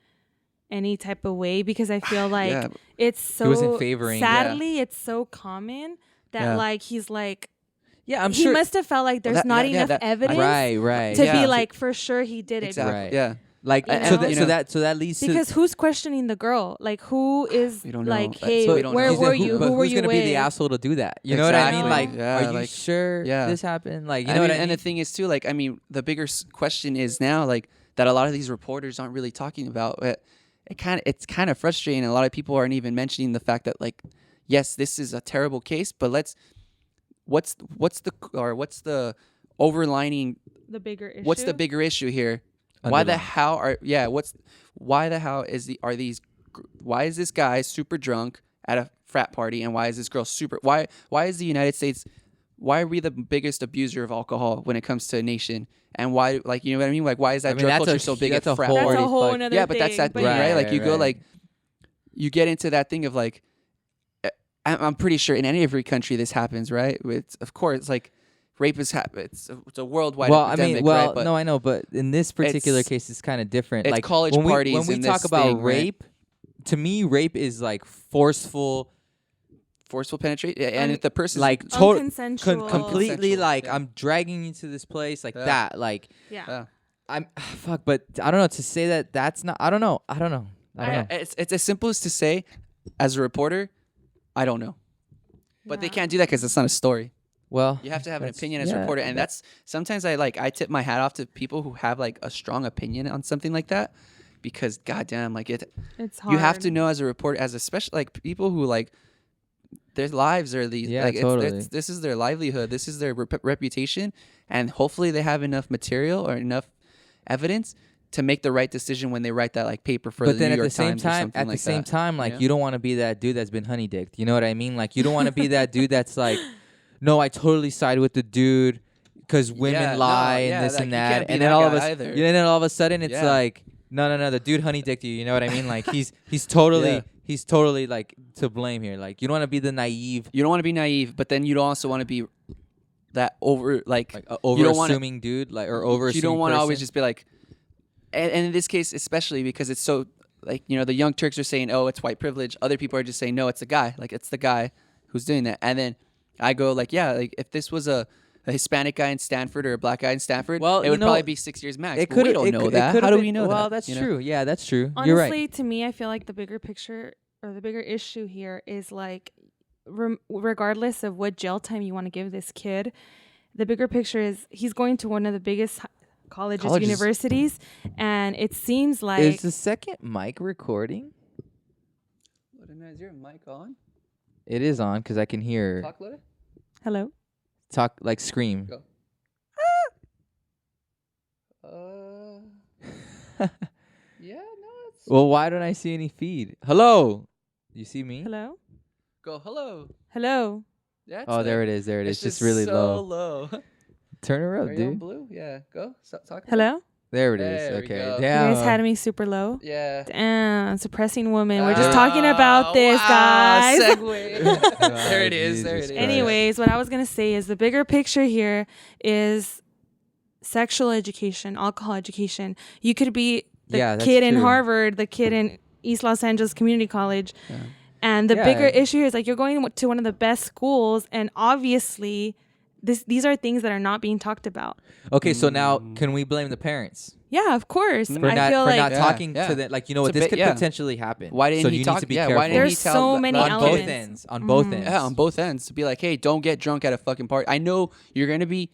any type of way because I feel like Yeah. it's so He wasn't favoring. sadly it's so common that Yeah. like he's like Yeah, I'm he sure. must have felt like there's not enough evidence Right. to Yeah. be like for sure he did it. Exactly. Right. Yeah. Like You so know? that You so know. that so that leads Because to. who's questioning the girl? Like who is We don't know. like, That's hey, what we don't where know. were Who- you? but Who were who's you gonna with? be the asshole to do that? You know what I mean? Exactly. Like, Yeah, are you like- sure yeah. this happened? Like, you know what I mean? And the thing is too, like, I mean, the bigger question is now, like, that a lot of these reporters aren't really talking about. It's kind of frustrating. A lot of people aren't even mentioning the fact that, like, yes, this is a terrible case, but what's the overlining? The bigger issue. What's the bigger issue here? Why the hell why is this guy super drunk at a frat party, and why is this girl why is the United States, why are we the biggest abuser of alcohol when it comes to a nation? And why, like, you know what I mean? Like, why is that drug culture so big at that's a frat whole- That's party? a whole Like- another Yeah, but that's that thing, right? Like, you go, right. like, you get into that thing of, like, I'm pretty sure in every country this happens, right? Of course, like, rape is it's a worldwide Well, I epidemic, mean, well, right? But no, I know, but in this particular it's- case, it's kind of different. it's Like college when parties when we in talk this about thing, right? rape, to me, rape is like forceful, forceful penetration, and if the person like total, unconsensual. completely. Consensual, Like yeah. I'm dragging you to this place, like Yeah. that. Like Yeah. I'm fuck, but I don't know to say that. That's not. I don't know. I don't know. It's as simple as to say, as a reporter, I don't know. But they can't do that because it's not a story. Well, You have to have an that's- opinion as a yeah, reporter, and that's sometimes I tip my hat off to people who have like a strong opinion on something like that, because goddamn, like It's hard. you have to know as a reporter, as a special, like, people who, like, their lives are these, Yeah, like, totally. this is their livelihood, this is their reputation, and hopefully they have enough material or enough evidence to make the right decision when they write that, like, paper for but the then New at York the same Times or time, something at like the same that, time, like know? you don't want to be that dude that's been honey dicked. You know what I mean? Like you don't want to be that dude that's like, no, I totally side with the dude because women Yeah, no, lie yeah, and this like, and you that, can't be and then that all of guy us, either. and then all of a sudden it's Yeah. like, no, the dude honey dicked you. You know what I mean? Like he's totally Yeah. he's totally like to blame here. Like you don't want to be the naive, You don't want to be naive, but then you don't also want to be that over, like over you don't wanna- assuming dude, like or over. you don't want to always just be like, and in this case especially because it's so, like, you know, the Young Turks are saying, oh, it's white privilege, other people are just saying, no, it's the guy, like, it's the guy who's doing that. And then I go, like, yeah, like, if this was a Hispanic guy in Stanford or a black guy in Stanford, Well, it you would know, probably be 6 years max. It But could. we don't know that. How do we know that? Well, that's you know? true. Yeah, that's true. Honestly, You're right. to me, I feel like the bigger picture or the bigger issue here is like, regardless of what jail time you want to give this kid, the bigger picture is he's going to one of the biggest colleges. Universities, and it seems like Is the second mic recording? Is your mic on? It is on because I can hear Talk, Loda? hello. talk like scream. Go. Yeah, no, it's... Well, why don't I see any feed? Hello, you see me? Hello. Go, hello. Hello. Yeah, Oh, there it is. There it is. It's Just really so low. low. Turn her Are up, you on dude. blue? Yeah, go. Talk. Hello. There it is. There we Okay. go. You Damn. guys had me super low. Yeah. Damn, suppressing women. We're just Ah, talking about this, wow, guys. Segue. there it is. Jesus There it is. Christ. Anyways, what I was going to say is the bigger picture here is sexual education, alcohol education. You could be the Yeah, that's kid in true. Harvard, the kid in East Los Angeles Community College. Yeah. And the Yeah. bigger issue here is like you're going to one of the best schools, and obviously these are things that are not being talked about. Okay, so now can we blame the parents Yeah, of course. for I not feel for like not Yeah, talking yeah. to them? Like, you know It's what, a this bit- could yeah. potentially happen. Why didn't so he you talk? need to be Yeah, careful. why didn't he There's tell so the- many on both elements. ends. On both ends. Yeah, on both ends. To be like, hey, don't get drunk at a fucking party. I know you're gonna be.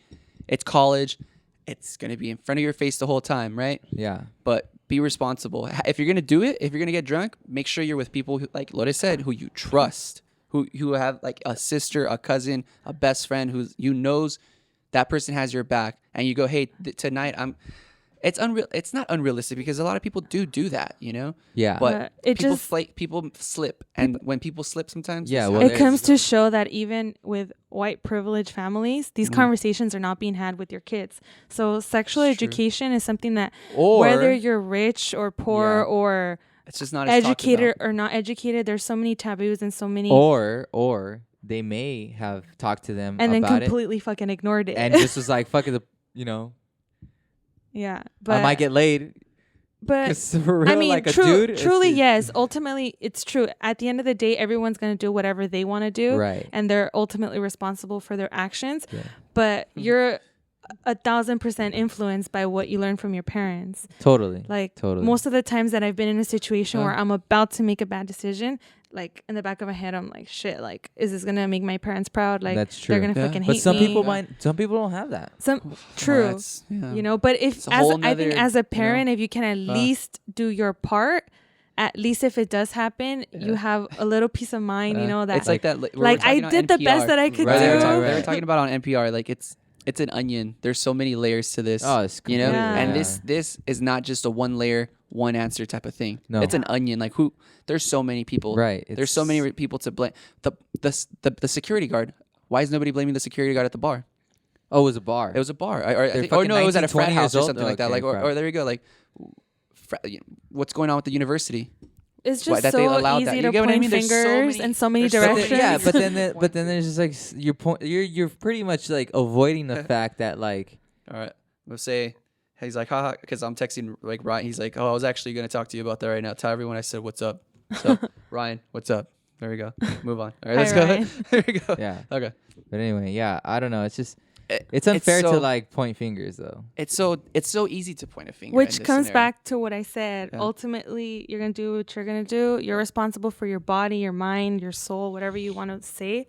It's college. It's gonna be in front of your face the whole time, right? Yeah. But be responsible. If you're gonna do it, if you're gonna get drunk, make sure you're with people who, like Lotte said, who you trust, who have like a sister, a cousin, a best friend who's knows that person has your back, and you go, hey, tonight I'm. It's unreal. It's not unrealistic because a lot of people do that, you know. Yeah. But it people just- people slip, and when people slip, sometimes Yeah, it's well, how It is. comes to show that even with white privileged families, these Mm-hmm. conversations are not being had with your kids. So sexual It's true. education is something that Or whether you're rich or poor Yeah. or It's just not as talked educated about. or not educated, there's so many taboos and so many or they may have talked to them and then about completely fucking ignored it. it and just was like, fuck it, you know, yeah. But I might get laid. But for real, I mean, like a dude, truly, yes. Ultimately, it's true. At the end of the day, everyone's going to do whatever they want to do. Right. And they're ultimately responsible for their actions. Yeah. But you're 1,000% influenced by what you learn from your parents. Totally. Like totally. most of the times that I've been in a situation where I'm about to make a bad decision, like in the back of my head, I'm like, shit, like, is this going to make my parents proud? Like, that's true. They're going to fucking hate me. But some people some people don't have that. True. You know, but if, I think as a parent, if you can at least do your part, at least if it does happen, you have a little peace of mind, you know, that it's like that. Like I did the best that I could do. They were talking about on NPR, like it's an onion. There's so many layers to this. Oh, it's you know, and Yeah. this is not just a one layer, one answer type of thing. No. It's an onion. Like there's so many people. Right. There's so many people to blame. The security guard. Why is nobody blaming the security guard at the bar? Oh, it was a bar. It was a bar. They're Or no, it was at a 19, frat 20 house years or old? something like that. Okay, Like or there you go. Like what's going on with the university? It's just that they so allowed easy that. to You get what I point mean? There's so fingers many- in so many there's so many- directions. Yeah, but then there's just like you're pretty much like avoiding the fact that like All right. Let's say he's like, haha, because I'm texting like Ryan. He's like, oh, I was actually going to talk to you about that right now. Tell everyone I said, what's up? So, Ryan, what's up? There we go. Move on. All right, let's Hi, go. Ryan. There we go. yeah. Okay. But anyway, yeah, I don't know. It's just It- it's unfair so- to like point fingers though. It's so easy to point a finger. Which in this comes scenario. back to what I said. Yeah. Ultimately, you're going to do what you're going to do. You're responsible for your body, your mind, your soul, whatever you want to say.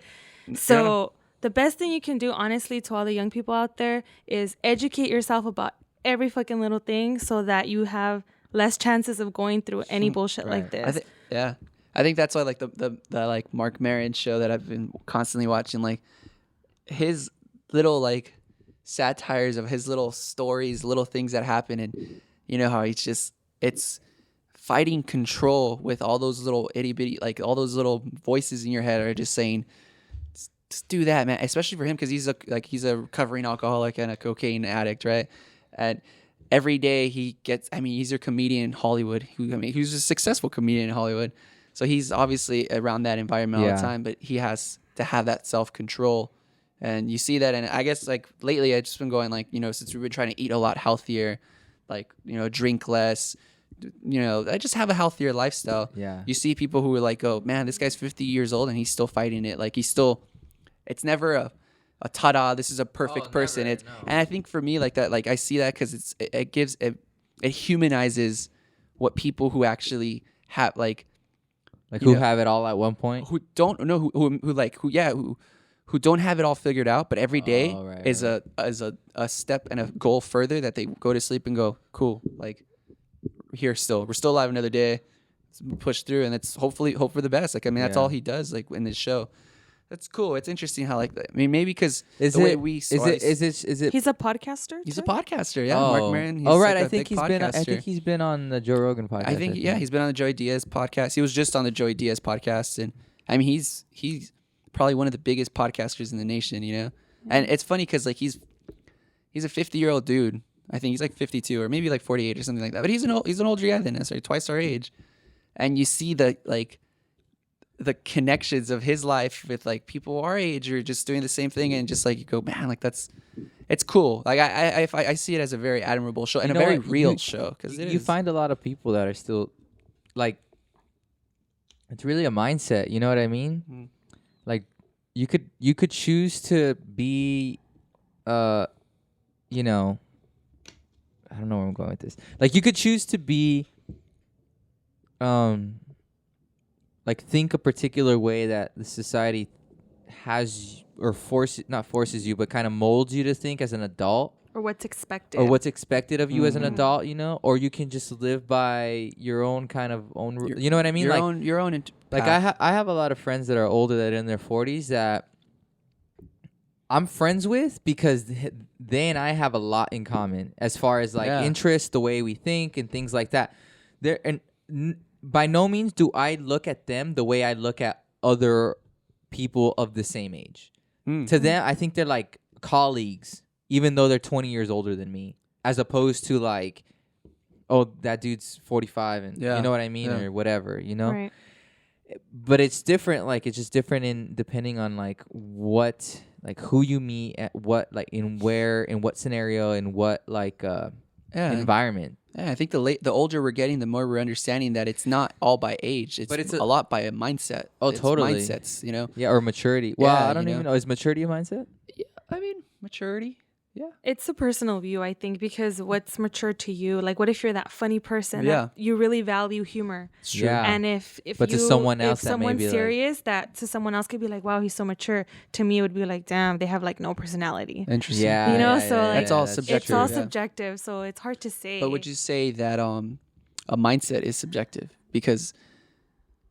So the best thing you can do, honestly, to all the young people out there is educate yourself about every fucking little thing so that you have less chances of going through any bullshit like this. I think that's why like the like Mark Maron show that I've been constantly watching, like his little like satires of his little stories, little things that happen, and you know how it's fighting control with all those little itty bitty, like all those little voices in your head are just saying, just do that, man. Especially for him because he's a recovering alcoholic and a cocaine addict, right? And every day he's a comedian in Hollywood. He's a successful comedian in Hollywood, so he's obviously around that environment all the time. But he has to have that self control. And you see that, and I guess like lately I've just been going like, you know, since we've been trying to eat a lot healthier, like, you know, drink less, you know, I just have a healthier lifestyle. Yeah. You see people who are like, oh man, this guy's 50 years old and he's still fighting it. Like it's never a ta-da, this is a perfect person. Never, And I think for me like that, like I see that because it humanizes what people who actually have like who have it all at one point. who don't know who don't have it all figured out, but every day is a step and a goal further that they go to sleep and go, cool, like we're still alive another day, let's push through, and it's hopefully hope for the best. Like I mean, that's all he does like in this show. That's cool. It's interesting how like I mean maybe because way we He's a podcaster. He's a too? podcaster. Yeah, Mark Maron. He's right. like I think he's been on the Joe Rogan podcast. I think he's been on the Joey Diaz podcast. He was just on the Joey Diaz podcast, and I mean he's probably one of the biggest podcasters in the nation, you know. And it's funny because like he's a 50-year-old dude. I think he's like 52 or maybe like 48 or something like that. But he's an older guy than us, right? Twice our age. And you see the connections of his life with like people our age or just doing the same thing, and just like you go, man, like it's cool. Like I see it as a very admirable show and a very real show because you find a lot of people that are still like, it's really a mindset. You know what I mean? Mm. Like you could choose to be, you know, I don't know where I'm going with this. Like you could choose to be, like think a particular way that the society has or not forces you, but kind of molds you to think as an adult. Or what's expected. Or what's expected of you as an adult, you know? Or you can just live by your own kind of you know what I mean? Your own like I have a lot of friends that are older that are in their 40s that I'm friends with because they and I have a lot in common as far as like interests, the way we think and things like that. By no means do I look at them the way I look at other people of the same age. To them, I think they're like colleagues, even though they're 20 years older than me, as opposed to like, oh, that dude's 45 and you know what I mean, or whatever, you know? Right. But it's different. Like it's just different in depending on like what, like who you meet at what, like in where, in what scenario, in what like environment. Yeah, I think the older we're getting, the more we're understanding that it's not all by age. It's, But it's a lot by a mindset. Oh, It's totally. mindsets, you know? Yeah, or maturity. Well, Yeah, I don't even know. Is maturity a mindset? Yeah, I mean, maturity. Yeah. It's a personal view, I think, because what's mature to you? Like, what if you're that funny person Yeah. that you really value humor? It's true. Yeah. And if But to someone else if that may someone's be like- serious, that to someone else could be like, wow, he's so mature. To me, it would be like, damn, they have like no personality. Interesting. Yeah. You know, yeah, so, yeah, like, That's all that's subjective. It's all Yeah. subjective, so it's hard to say. But would you say that a mindset is subjective? Because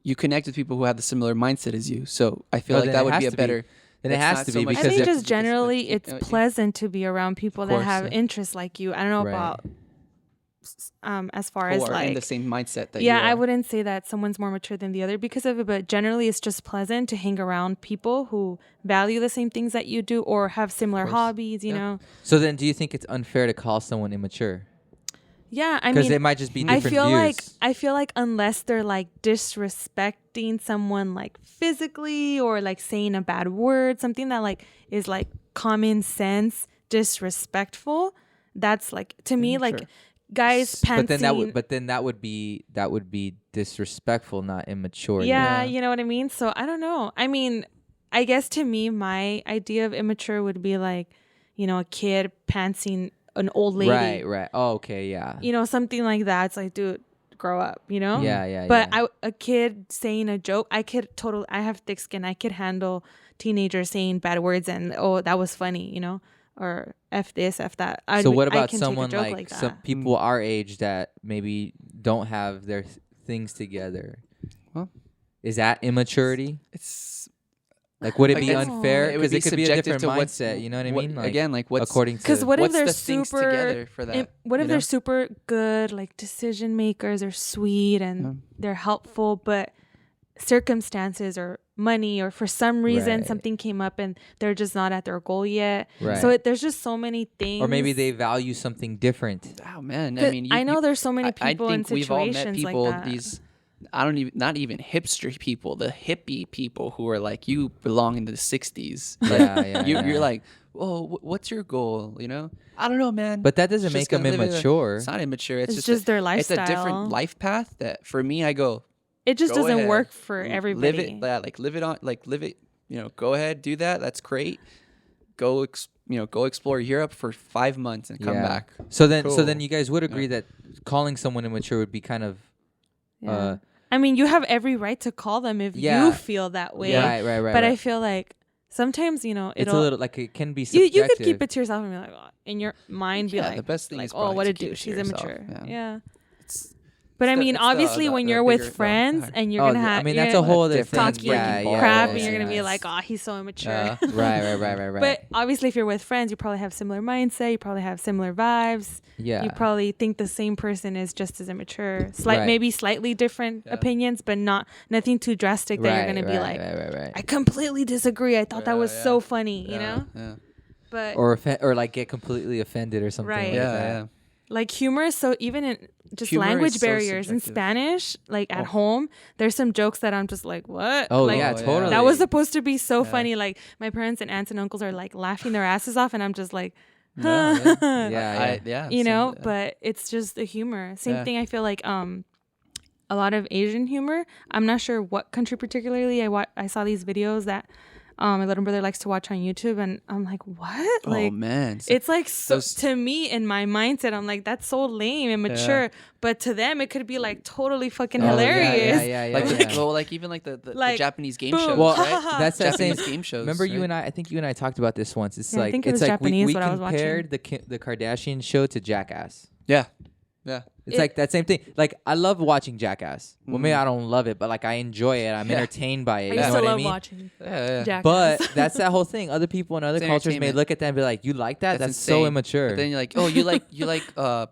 you connect with people who have the similar mindset as you. So I feel No, like then that it would has be a to be. better. Then it That's has not to so be much I because think if- just generally it's Yeah. pleasant to be around people Of that course, have yeah. interests like you. I don't know Right. about as far Who as are like in the same mindset that yeah, you are. I wouldn't say that someone's more mature than the other because of it, but generally it's just pleasant to hang around people who value the same things that you do or have similar course. hobbies, you Yeah. know. So then, do you think it's unfair to call someone immature? Yeah, I Because mean, they might just be I different views. feel like unless they're like disrespecting someone like physically or like saying a bad word, something that like is like common sense disrespectful, that's like to me like Immature. guys pantsing. But then that would be disrespectful, not immature. yeah, Yeah. you know what I mean? So I don't know. I mean, I guess to me my idea of immature would be like, you know, a kid pantsing an old lady. Right. Oh, okay, yeah. You know, something like that. It's like, dude, grow up, you know? Yeah. But a kid saying a joke, I have thick skin. I could handle teenagers saying bad words and, oh, that was funny, you know? Or F this, F that. So what I about can take a someone joke like that. some people our age that maybe don't have their things together? Well, Is that immaturity? it's Like, would it Like, be that's- unfair? it would Because be it could be a subjective different to what's- mindset. You know what I mean? Like, again, like what's according to Because what if what's they're the things super together for that? what if you they're know? super good, like decision makers or sweet and Yeah. they're helpful, but circumstances or money or for some reason Right. something came up and they're just not at their goal yet. Right. So there's just so many things. or maybe they value something different. Oh man, I 'Cause mean, I know there's so many people I in think we've all met situations people. like that. These, not even hipster people, the hippie people who are like, you belong in the '60s. Like, Yeah. You're like, oh, what's your goal? You know, I don't know, man. But that doesn't It's make just them gonna live in a- immature. It's not immature. It's, It's just their It's a lifestyle. different life path that for me, I go. It just Go doesn't ahead. work for Live everybody. it, live it on, live it. You know, go ahead, do that. That's great. Go explore Europe for 5 months and come Yeah. back. So then Cool. you guys would agree that calling someone immature would be kind of Yeah. I mean, you have every right to call them if Yeah. you feel that way. right. But I right. feel like sometimes, you know, It's it'll a little like it can be you subjective. could keep it to yourself and be like, oh, in your mind, be Yeah, like, the best thing like, is oh, probably what to a keep it douche, to she's yourself. immature. Yeah. Yeah. It's But I the- mean, it's the- obviously, the- when the you're with bigger- the- friends the- and you're Oh, gonna have, I mean, you're that's a gonna whole other different thing. talk Yeah, freaking yeah, crap, yeah, and you're gonna be yeah. like, oh, he's so immature. Right. But obviously, if you're with friends, you probably have similar mindset. You probably have similar vibes. yeah. You probably think the same person is just as immature. Right. Maybe slightly different Yeah. opinions, but nothing too drastic that you're gonna be like, right. I completely disagree. I thought that Yeah, was yeah. so funny, you Yeah, know. Yeah. But or like get completely offended or something. Right. Like Yeah. that. Yeah. like humor is so even in just Humor is language so barriers in subjective. Spanish, like at Oh. home, there's some jokes that I'm just like, what? Oh like, yeah, Oh, yeah. totally. that was supposed to be so Yeah. funny. Like my parents and aunts and uncles are like laughing their asses off, and I'm just like, Yeah, yeah. Yeah. yeah. you same, know. yeah. But it's just the humor. Same Yeah. thing. I feel like a lot of Asian humor. I'm not sure what country particularly. I saw these videos that my little brother likes to watch on YouTube, and I'm like, what? Oh Like man, it's like so, those- to me in my mindset, I'm like, that's so lame and mature. But to them, it could be like totally fucking Oh, yeah, hilarious. Yeah. like well, like even like the Like, Japanese game boom. shows, Well, right? that's that same. Japanese game shows. Remember you right? and I think you and I talked about this once. It's Yeah, I like think it it's was like Japanese we what I was watching. compared the Kardashian show to Jackass. Yeah. It's like that same thing. Like I love watching Jackass. Well, maybe Mhm. I don't love it, but like I enjoy it. I'm Yeah. entertained by it. I You used know to what I love mean? watching Yeah. Jackass. But that's that whole thing. Other people in other It's cultures may entertainment. look at that and be like, "You like that? That's That's so insane. immature." But then you're like, oh, you like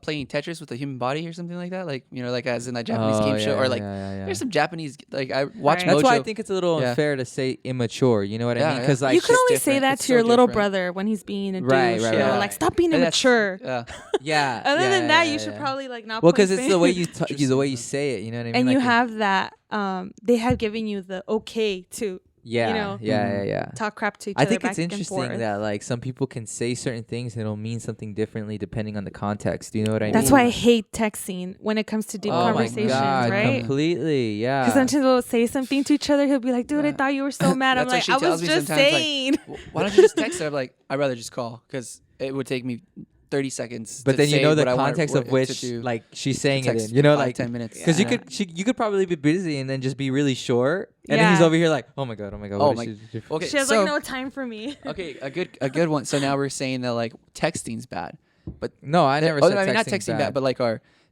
playing Tetris with a human body or something like that, like like as in that Japanese Oh, game show, yeah, or like yeah. there's some Japanese like I watch Right. Mojo. That's why I think it's a little Yeah. unfair to say immature. You know what I Yeah, mean? yeah. Because like you can it's only say different. that It's to so your little different. brother when he's being a douche. Right, you right, know, right. like stop being And that's- immature. Yeah. yeah. Other yeah, than that, yeah, you should yeah. probably like not. Well, because because it's the way you the way you Interesting. say it. You know what I mean? and Like you if- have that. They have given you the okay to Yeah, yeah. talk crap to each I other. think back it's and interesting forth. that like some people can say certain things and it'll mean something differently depending on the context. Do you know what I mean? That's why I hate texting when it comes to deep oh conversations, my God, right? completely, yeah. Because sometimes we'll say something to each other. He'll be like, "Dude, I thought you were so mad." I'm That's like, what "I she was tells me just sometimes, like, saying." Why don't you just text her? I'm like, I'd rather just call because it would take me 30 seconds. But to then you say know the what I want- context what of which, to do. like she's saying it text in, you know, 5, like 10 minutes. because Yeah. you could probably be busy and then just be really short, and then he's Yeah. over here like, oh my god, Oh what my- is she? Okay, She has so like no time for me. okay, a good one. So now we're saying that like texting's bad, but No, I never oh, said no, I mean not texting's texting bad, but like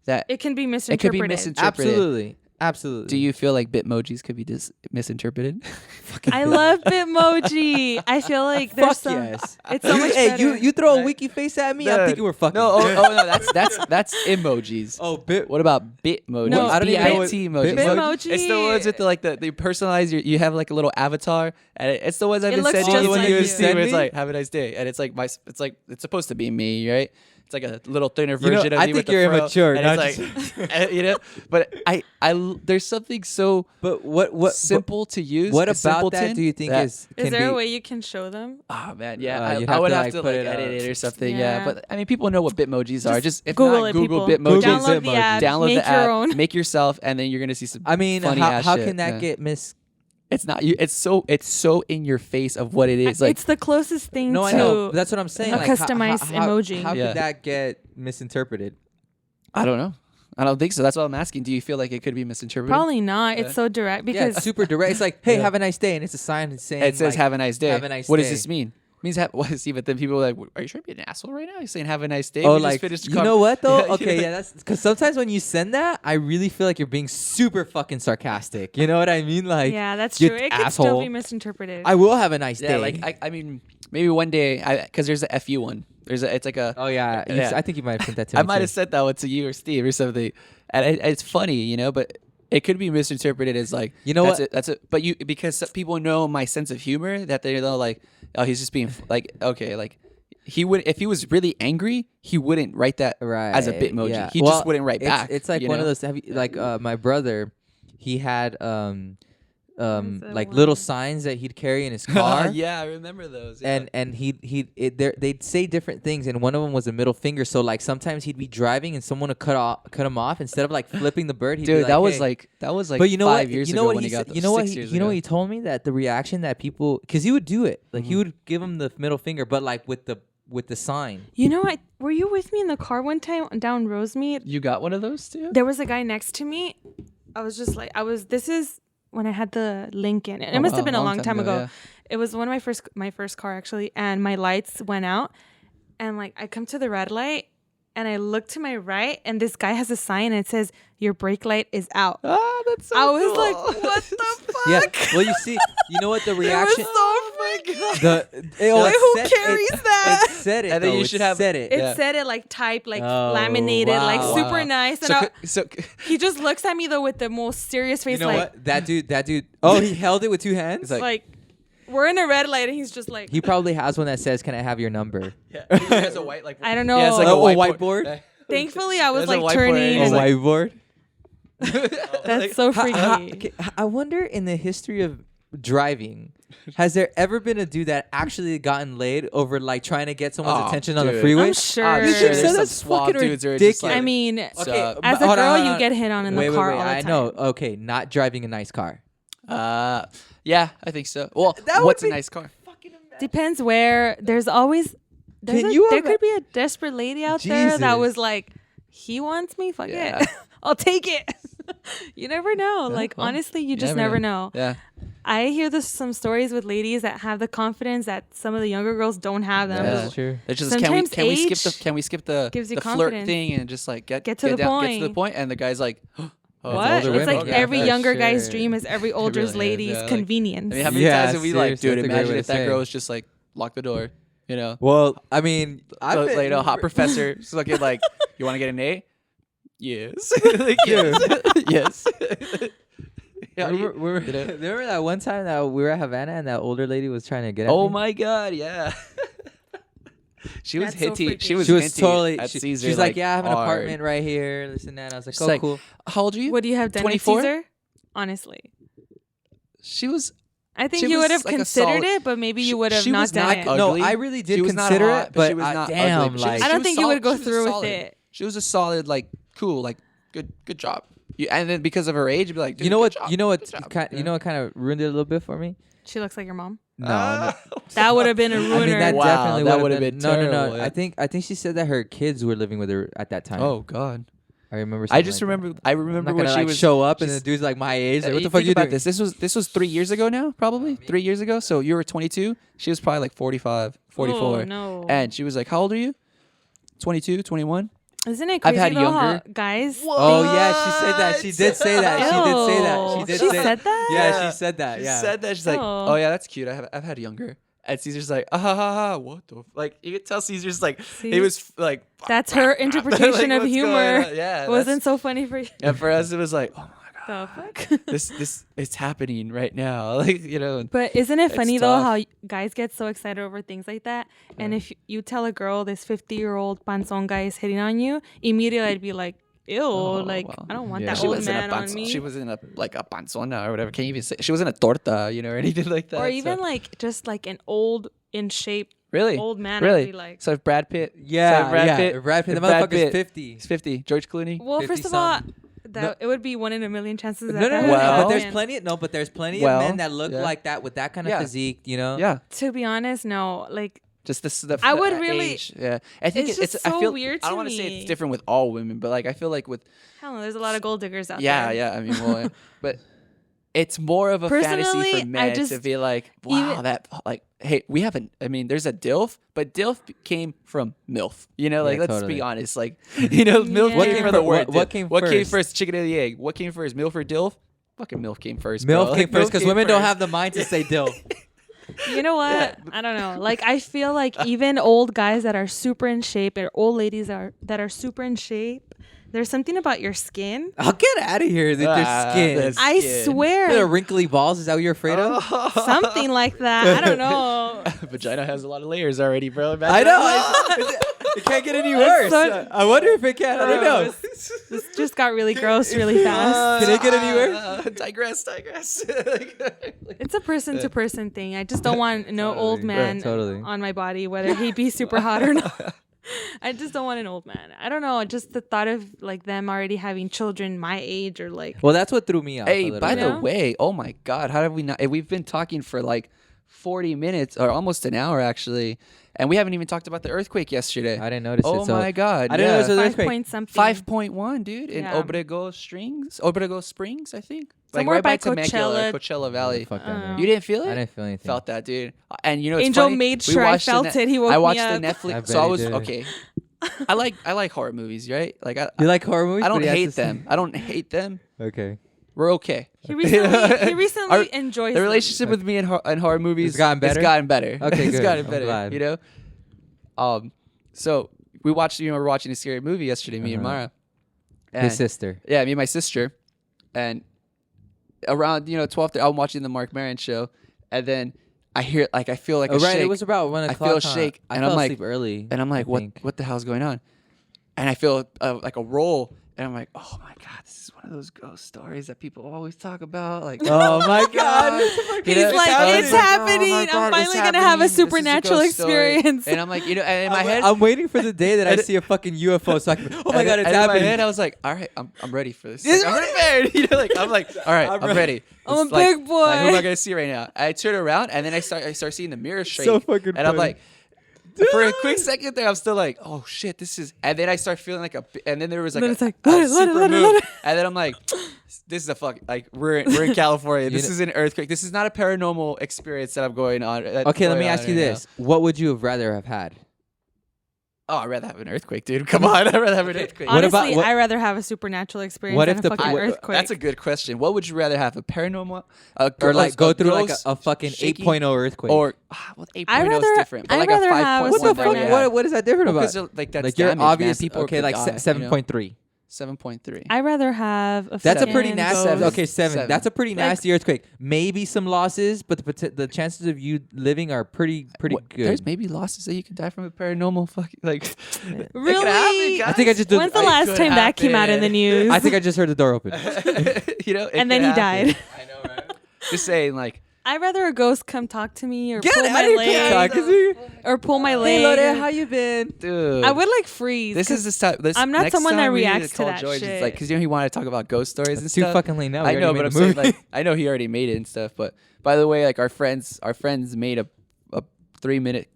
that It can be it misinterpreted. could be misinterpreted. absolutely. Do you feel like Bitmojis could be misinterpreted? I love Bitmoji. I feel like there's Fuck some. yes. It's so much Hey, better. you throw a Right. wiki face at me, No, I'm thinking we're fucking. No, oh no, that's emojis. oh, bit. What about Bitmojis? No, I don't even know what BIT emojis. Bitmoji. It's the ones with the personalized. You have like a little avatar, and it's the ones I've It been looks sending just you. like You you. see where it's Send me? like "Have a nice day," and it's like it's supposed to be me, right? It's like a little thinner You know, version of I me think with the you're fro, immature, and not it's like, But there's something so But what simple to use. What a about that simpleton do you think that- is? Is can there be, a way you can show them? Oh man, yeah, you'd I have would to, have like, to put like it edit up. it or something. Yeah. Yeah, but I mean, people know what Bitmojis are. Just if Google not, it, Google people. Bitmojis. Download the Bitmojis. app. Download Make the your app, own. make yourself, and then you're gonna see some. I mean, funny how ass how shit, can that yeah. get mis? It's not you. It's so in your face of what it is. Like It's the closest thing No, to I know. But that's what I'm saying. a like, customized emoji. How Yeah. could that get misinterpreted? I don't know. I don't think so. That's what I'm asking. Do you feel like it could be misinterpreted? Probably not. Yeah. It's so direct Yeah, because it's super direct. It's like, hey, Yeah. have a nice day, and it's a sign saying It says like, "Have a nice day." "Have a nice What does day. this mean? It means see, but then people are like, "Are you trying to be an asshole right now? You're saying have a nice day." Oh, We just like finished you know what though? Yeah, Okay, yeah. yeah, that's because sometimes when you send that, I really feel like you're being super fucking sarcastic. You know what I mean? Like, yeah, that's you true. It could still asshole. be misinterpreted. I will have a nice Yeah, day. like I mean, maybe one day, because there's a FU one. It's like a. oh yeah, Yeah. I think you might have sent that to I me. might too. have sent that one to you or Steve or something, and it's funny, but it could be misinterpreted as like, You know that's what? it, that's it. But because people know my sense of humor, that they know like, oh, he's just being like, okay, like he would if he was really angry, he wouldn't write that right as a Bitmoji. yeah. He Well, just wouldn't write it's, back. It's like you one know? of those. Like my brother, he had that like one? little signs that he'd carry in his car. Yeah, I remember those. Yeah. And they'd say different things, and one of them was a middle finger. So like sometimes he'd be driving, and someone would cut him off instead of like flipping the bird. He'd be dude, like, that was "Hey." like But you know 5 what? years You know ago what when he he got said? those. You know what? 6 years You know ago. what he told me that the reaction that people, because he would do it, like he would give him the middle finger, but like with the sign. You know what? Were you with me in the car one time down Rosemead? You got one of those too? There was a guy next to me. I was just like, this is when I had the Lincoln. It Oh, must wow, have been a long long time time ago, ago. yeah. It was one of my first car actually, and my lights went out, and like I come to the red light, and I look to my right, and this guy has a sign, and it says your brake light is out. Ah, that's so I was cool. like, what the fuck? Yeah. Well, you see, you know what the It was reaction. so freaking. It Who carries that? It said it. And then though. you It should have- said it. It Yeah. said it like typed, like Oh, laminated, like wow. super Wow. nice. And So he just looks at me though with the most serious face, You know like, what? That dude. Oh, he held it with two hands. It's like- like we're in a red light, and he's just like, He probably has one that says, "Can I have your number?" yeah, he has a white like. I don't know. Yeah, it's like Oh, a a whiteboard. whiteboard? Thankfully, I was There's a like whiteboard turning. and A he's like- whiteboard. That's so freaky. Okay, I wonder in the history of driving, has there ever been a dude that actually gotten laid over like trying to get someone's Oh, attention on the dude. freeway? I'm sure. I'm You sure think so? there's some That's suave fucking dudes who are just like, I mean, Okay, as a hold on, girl, hold you on. get hit on in the car all the I time. know. Okay, not driving a nice car. yeah, I think so. Well, That would what's a be- nice car? Depends where. There's always there you could be a desperate lady out there that Jesus. was like, he wants me, fuck Yeah. it, I'll take it. You never know. Yeah, like well, honestly, you just never know. Yeah. I hear some stories with ladies that have the confidence that some of the younger girls don't have them. Yeah. That's true. It's just Sometimes can we skip age can we skip the gives you the flirt confidence. thing and just like get to the down, get to the point. point, and the guy's like, oh, What? older It's women. like Yeah, every for younger guy's sure. dream is every older really is, lady's yeah, like- convenience. I mean, how many Yeah, times have we like, seriously, dude? that's a great Imagine way if to that say girl it. was just like lock the door, you know? Well, I mean, So, like, hot professor. She's looking like, you want to get an A? Yes. Like, yes. Yes. Yeah, Remember that one time that we were at Havana and that older lady was trying to get at oh me? my God, yeah. She was That's so hinty. freaky. She was She was hinty totally. at She, Caesar, she's like, "Yeah, I have an hard. apartment right here. This and that." And I was like, She's "Oh, like, cool." How old are you? What do you have done 24? at Caesar? Honestly, She was. I think She you was would have like a considered it, it, but maybe you would have she not was done not it. ugly. No, I really did She was not consider hot, it, but she but was not damn, ugly. She like was- I she don't was think you would go she was through with solid. it. She was a solid, like, cool, like, good job. And then because of her age, you'd be like, dude, you know good what? job, You know what? good job. You know what kind of ruined it a little bit for me? She looks like your mom. No, That would have been a ruiner. I mean that Wow, definitely that would have would've been. been No. terrible, yeah. I think she said that her kids were living with her at that time. Oh God. I remember. I something just like that. remember. I I'm remember not when gonna she like was show up and the she's- dude's like my age. Like, what the think fuck you about doing? this? This was 3 years ago now, probably 3 years ago. So you were 22. She was probably like 45, 44. Oh, no. And she was like, "How old are you?" 22, 21. Isn't it I've crazy had though how younger. guys? Oh yeah, she said that. She did say that. She did say that. She Ew. did She say said that? Yeah, Yeah. she said that. She Yeah. said that. She's like, Oh. "Oh yeah, that's cute. I've had younger." And Caesar's like, "Ah ha ha ha, what the like?" You could tell Caesar's like See? he was like. That's her interpretation like, of what's humor. going on? Yeah, It wasn't so funny for you. And for us, it was like, "Oh my god, The fuck? this it's happening right now." Like But isn't it It's funny though tough. how guys get so excited over things like that? And if you tell a girl this 50-year-old panzon guy is hitting on you, immediately I'd be like, ew, like well. I don't want Yeah. that she old wasn't man a on panzona. me. She wasn't a like a panzona or whatever. Can't even say she wasn't a torta, or anything like that. or even so. like just like an old in shape really old man. I'd really. be like, So if Brad Pitt, Yeah, so if Brad yeah. Pitt, Brad Pitt, if the Brad motherfucker's Pitt 50. he's 50. George Clooney. well, 50 first of all, something. that it would be 1 in a million chances. No, That no, that no, would no. But Well- there's happen. plenty. No, but there's plenty Well, of men that look yeah. like that with that kind of Yeah. physique. You know. Yeah, To be honest, no. Like just this. The, I would the really- age. Yeah, I think it's it's. just I so feel weird I don't to want to say me. it's different with all women, but like I feel like with I don't know. There's a lot of gold diggers out yeah, there. yeah. I mean, well, but it's more of a fantasy Personally, for I men to just- be like, wow, even- that like, hey, we haven't. I mean, there's a DILF, but DILF came from MILF. Like Yeah, let's totally. be honest. Like, MILF What came came from the fir- word. what DILF. came What came first? first? Chicken or the egg? What came first? MILF or DILF? Fucking MILF came first. bro. MILF Like, came first because came women don't first. have the mind to say dill. You know what? I don't know. Like I feel like even old guys that are super in shape or old ladies that are super in shape, there's something about your skin. I'll get out of here with your skin. that's- I Skin. swear. Little wrinkly balls. Is that what you're afraid of? Something like that. I don't know. Vagina has a lot of layers already, bro. I know. It can't get any worse. so- I wonder if it can. I don't know. This just got really gross really fast. Can it get any worse? Digress. It's a person to person thing. I just don't want no old man Totally. on my body, whether he be super hot or not. I just don't want an old man. I don't know. Just the thought of like them already having children my age or like Well, that's what threw me off. Hey, a little by bit. the Yeah. way, oh my God, how have we not? We've been talking for like 40 minutes or almost an hour actually, and we haven't even talked about the earthquake yesterday. I didn't notice Oh it. So my God, I didn't notice it was an 5 earthquake. point something. 5.1, dude, in Yeah. Obrego Springs, I think. Somewhere right by by Temecula, Coachella. Coachella Valley. Fuck that, man. You didn't feel it? I didn't feel anything. Felt that, dude. And you know, it's Angel funny, made we sure I watched the felt it. He woke I me watched up. the I Netflix, bet so I he was did. okay. I like horror movies, right? Like You like horror movies? I don't But he has hate to say- them. I don't hate them. Okay. We're okay. He recently Our- enjoys The them. relationship with me and horror movies It's gotten better? It's gotten better. Okay, it's good. gotten I'm better. glad. You know. So we watched. We were watching a scary movie yesterday. Me and Uh-huh. Mara. His And, sister. yeah, me and my sister, and around 12:30, I'm watching the Mark Maron show, and then I hear I feel like Oh, a right. shake, It was about 1 I o'clock. feel a huh? shake, I and fell I'm like- asleep early. and I'm like, I think. what the hell's going on? And I feel like a roll, and I'm like, oh my God, this is one of those ghost stories that people always talk about. Like, Oh my God. He's You know, like, it's it's happening. happening. Oh my I'm God, it's finally gonna have a happening. This is a supernatural ghost story. experience. And I'm like, and in my head, I'm waiting for the day that I And- see a fucking UFO. So I can, oh my and- God, it's and happening. In my head, I was like, all right, I'm ready for this. Like, I'm prepared. I'm like, all right, I'm ready. I'm a It's like- big boy. Like, who am I gonna see right now? I turn around and then I start seeing the mirror shake. So fucking and I'm funny. like, for a quick second there, I'm still like, oh shit, this is. And then I start feeling like and then there was like Then a, it's like, a let it, super let it, move. let it. And then I'm like, this is a fuck. Like we're in California. This know- is an earthquake. This is not a paranormal experience that I'm going on. Okay, let me ask you this. What would you have rather have had? Oh, I'd rather have an earthquake, dude. Come on, I'd rather have an earthquake. What Honestly, about- I'd rather have a supernatural experience What than if a the- fucking what- earthquake. That's a good question. What would you rather have? A paranormal, Or like go through like ghost a fucking shaking, 8.0 earthquake? or well, 8.0 is different, but I'd like rather a have a 5.1. what the fuck? supernatural- Yeah. What is that different about? Because like that's Like you're damage, man. obvious. People Okay, could like die, 7.3. 7.3. I'd rather have a That's a fucking pretty nasty. ghost. Okay, 7. Seven. That's a pretty Like- nasty earthquake. Maybe some losses, but the chances of you living are pretty What- good. There's maybe losses that you could die from a paranormal fucking like. Really? I think I just did. When's the It last could time that came out in the happen. news? I think I just heard the door open. it and then he could happen. died. I know, right? Just saying, like I'd rather a ghost come talk to me or Get pull out my of here, leg. talk to me. Or pull my leg. Hey, Lode, how you been? Dude. I would like freeze. This is the stuff. I'm not next someone that time we need reacts to call that George, shit. It's like, because he wanted to talk about ghost stories and It's too stuff. fucking late now. We I know, already but I'm made the saying, movie. like, I know he already made it and stuff. But by the way, like, our friends made a 3-minute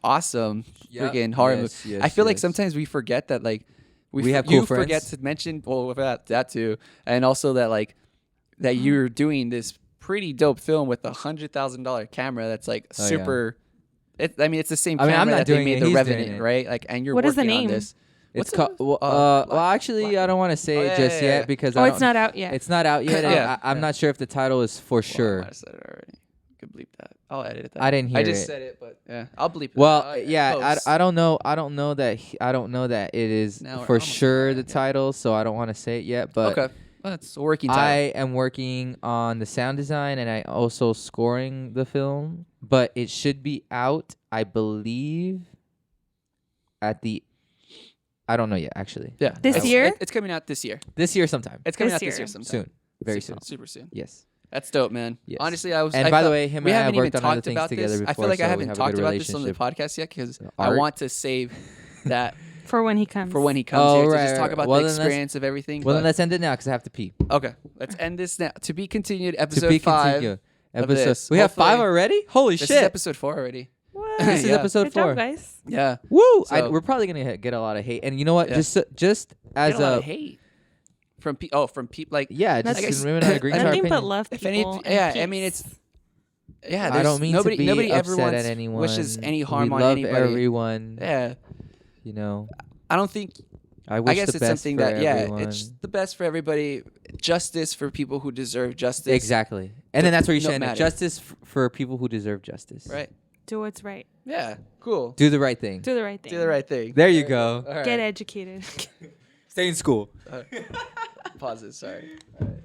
awesome Yep. freaking horror Yes, movie. yes, I feel like yes. sometimes we forget that, like, We have you cool forget friends. to mention, well, with that too, and also that, like, that you're doing this pretty dope film with $100,000 camera that's like Oh, yeah. super. I mean, it's the same I mean, camera I'm not that they doing made it, The he's Revenant, doing it. right? Like, and you're What is the working on name? this. It's What's called. it? Well, actually, I don't want to say Oh, it yeah, just yeah, yet yeah. because Oh, I it's don't- not out yet. It's not out yet. and Yeah. I'm not sure if the title is for Well, I sure. might have said it already. You could bleep that. I'll edit that. I didn't hear I just it. said it, but yeah, I'll bleep it. Well, I'll yeah, post. I don't know. I don't know that. I don't know that it is Now we're for almost sure there, the yeah. title, so I don't want to say it yet. But Okay, well, it's a working title. I am working on the sound design and I also scoring the film. But it should be out, I believe, at the. I don't know yet, actually. Yeah, This year? It's coming out this year. This year sometime. It's coming This out this year. year sometime. Soon. Very soon. Super soon. Yes. That's dope, man. Yes. Honestly, And I by the felt- way, him we and I have haven't even worked on other talked things about together this. before. I feel like so I we haven't have a talked good about this on the relationship. podcast yet because I Art? want to save that For when he comes. for when he comes Oh, here to right, just talk right. about Well, the then let's- experience of everything. Well, then but- let's end it now because I have to pee. okay, let's end this now. To be continued, To episode be 5. continued. of this. We have 5 Hopefully- already? Holy This shit. is episode 4 already. What? This is Yeah. episode Good 4. job, guys. Yeah. Woo! So- We're probably gonna get a lot of hate, and you know what? Yeah. Just as Get a lot a of hate from people like yeah, That's- just women not agreeing to our Nothing but opinion. love If people. any- and yeah, I peace. mean, yeah. I there's don't mean nobody, to be nobody ever upset wants, at anyone. wishes any harm we on love anybody. everyone. Yeah, You know, I don't think. I wish I guess the it's best something for that everyone. it's the best for everybody. Justice for people who deserve justice. exactly. And then that's where you No should end it. matter. Justice for people who deserve justice. Right. Do what's right. Yeah. Cool. Do the right thing. Do the right thing. Do the right thing. There you go. All right. Get educated. Stay in school. Pause it. Sorry. All right.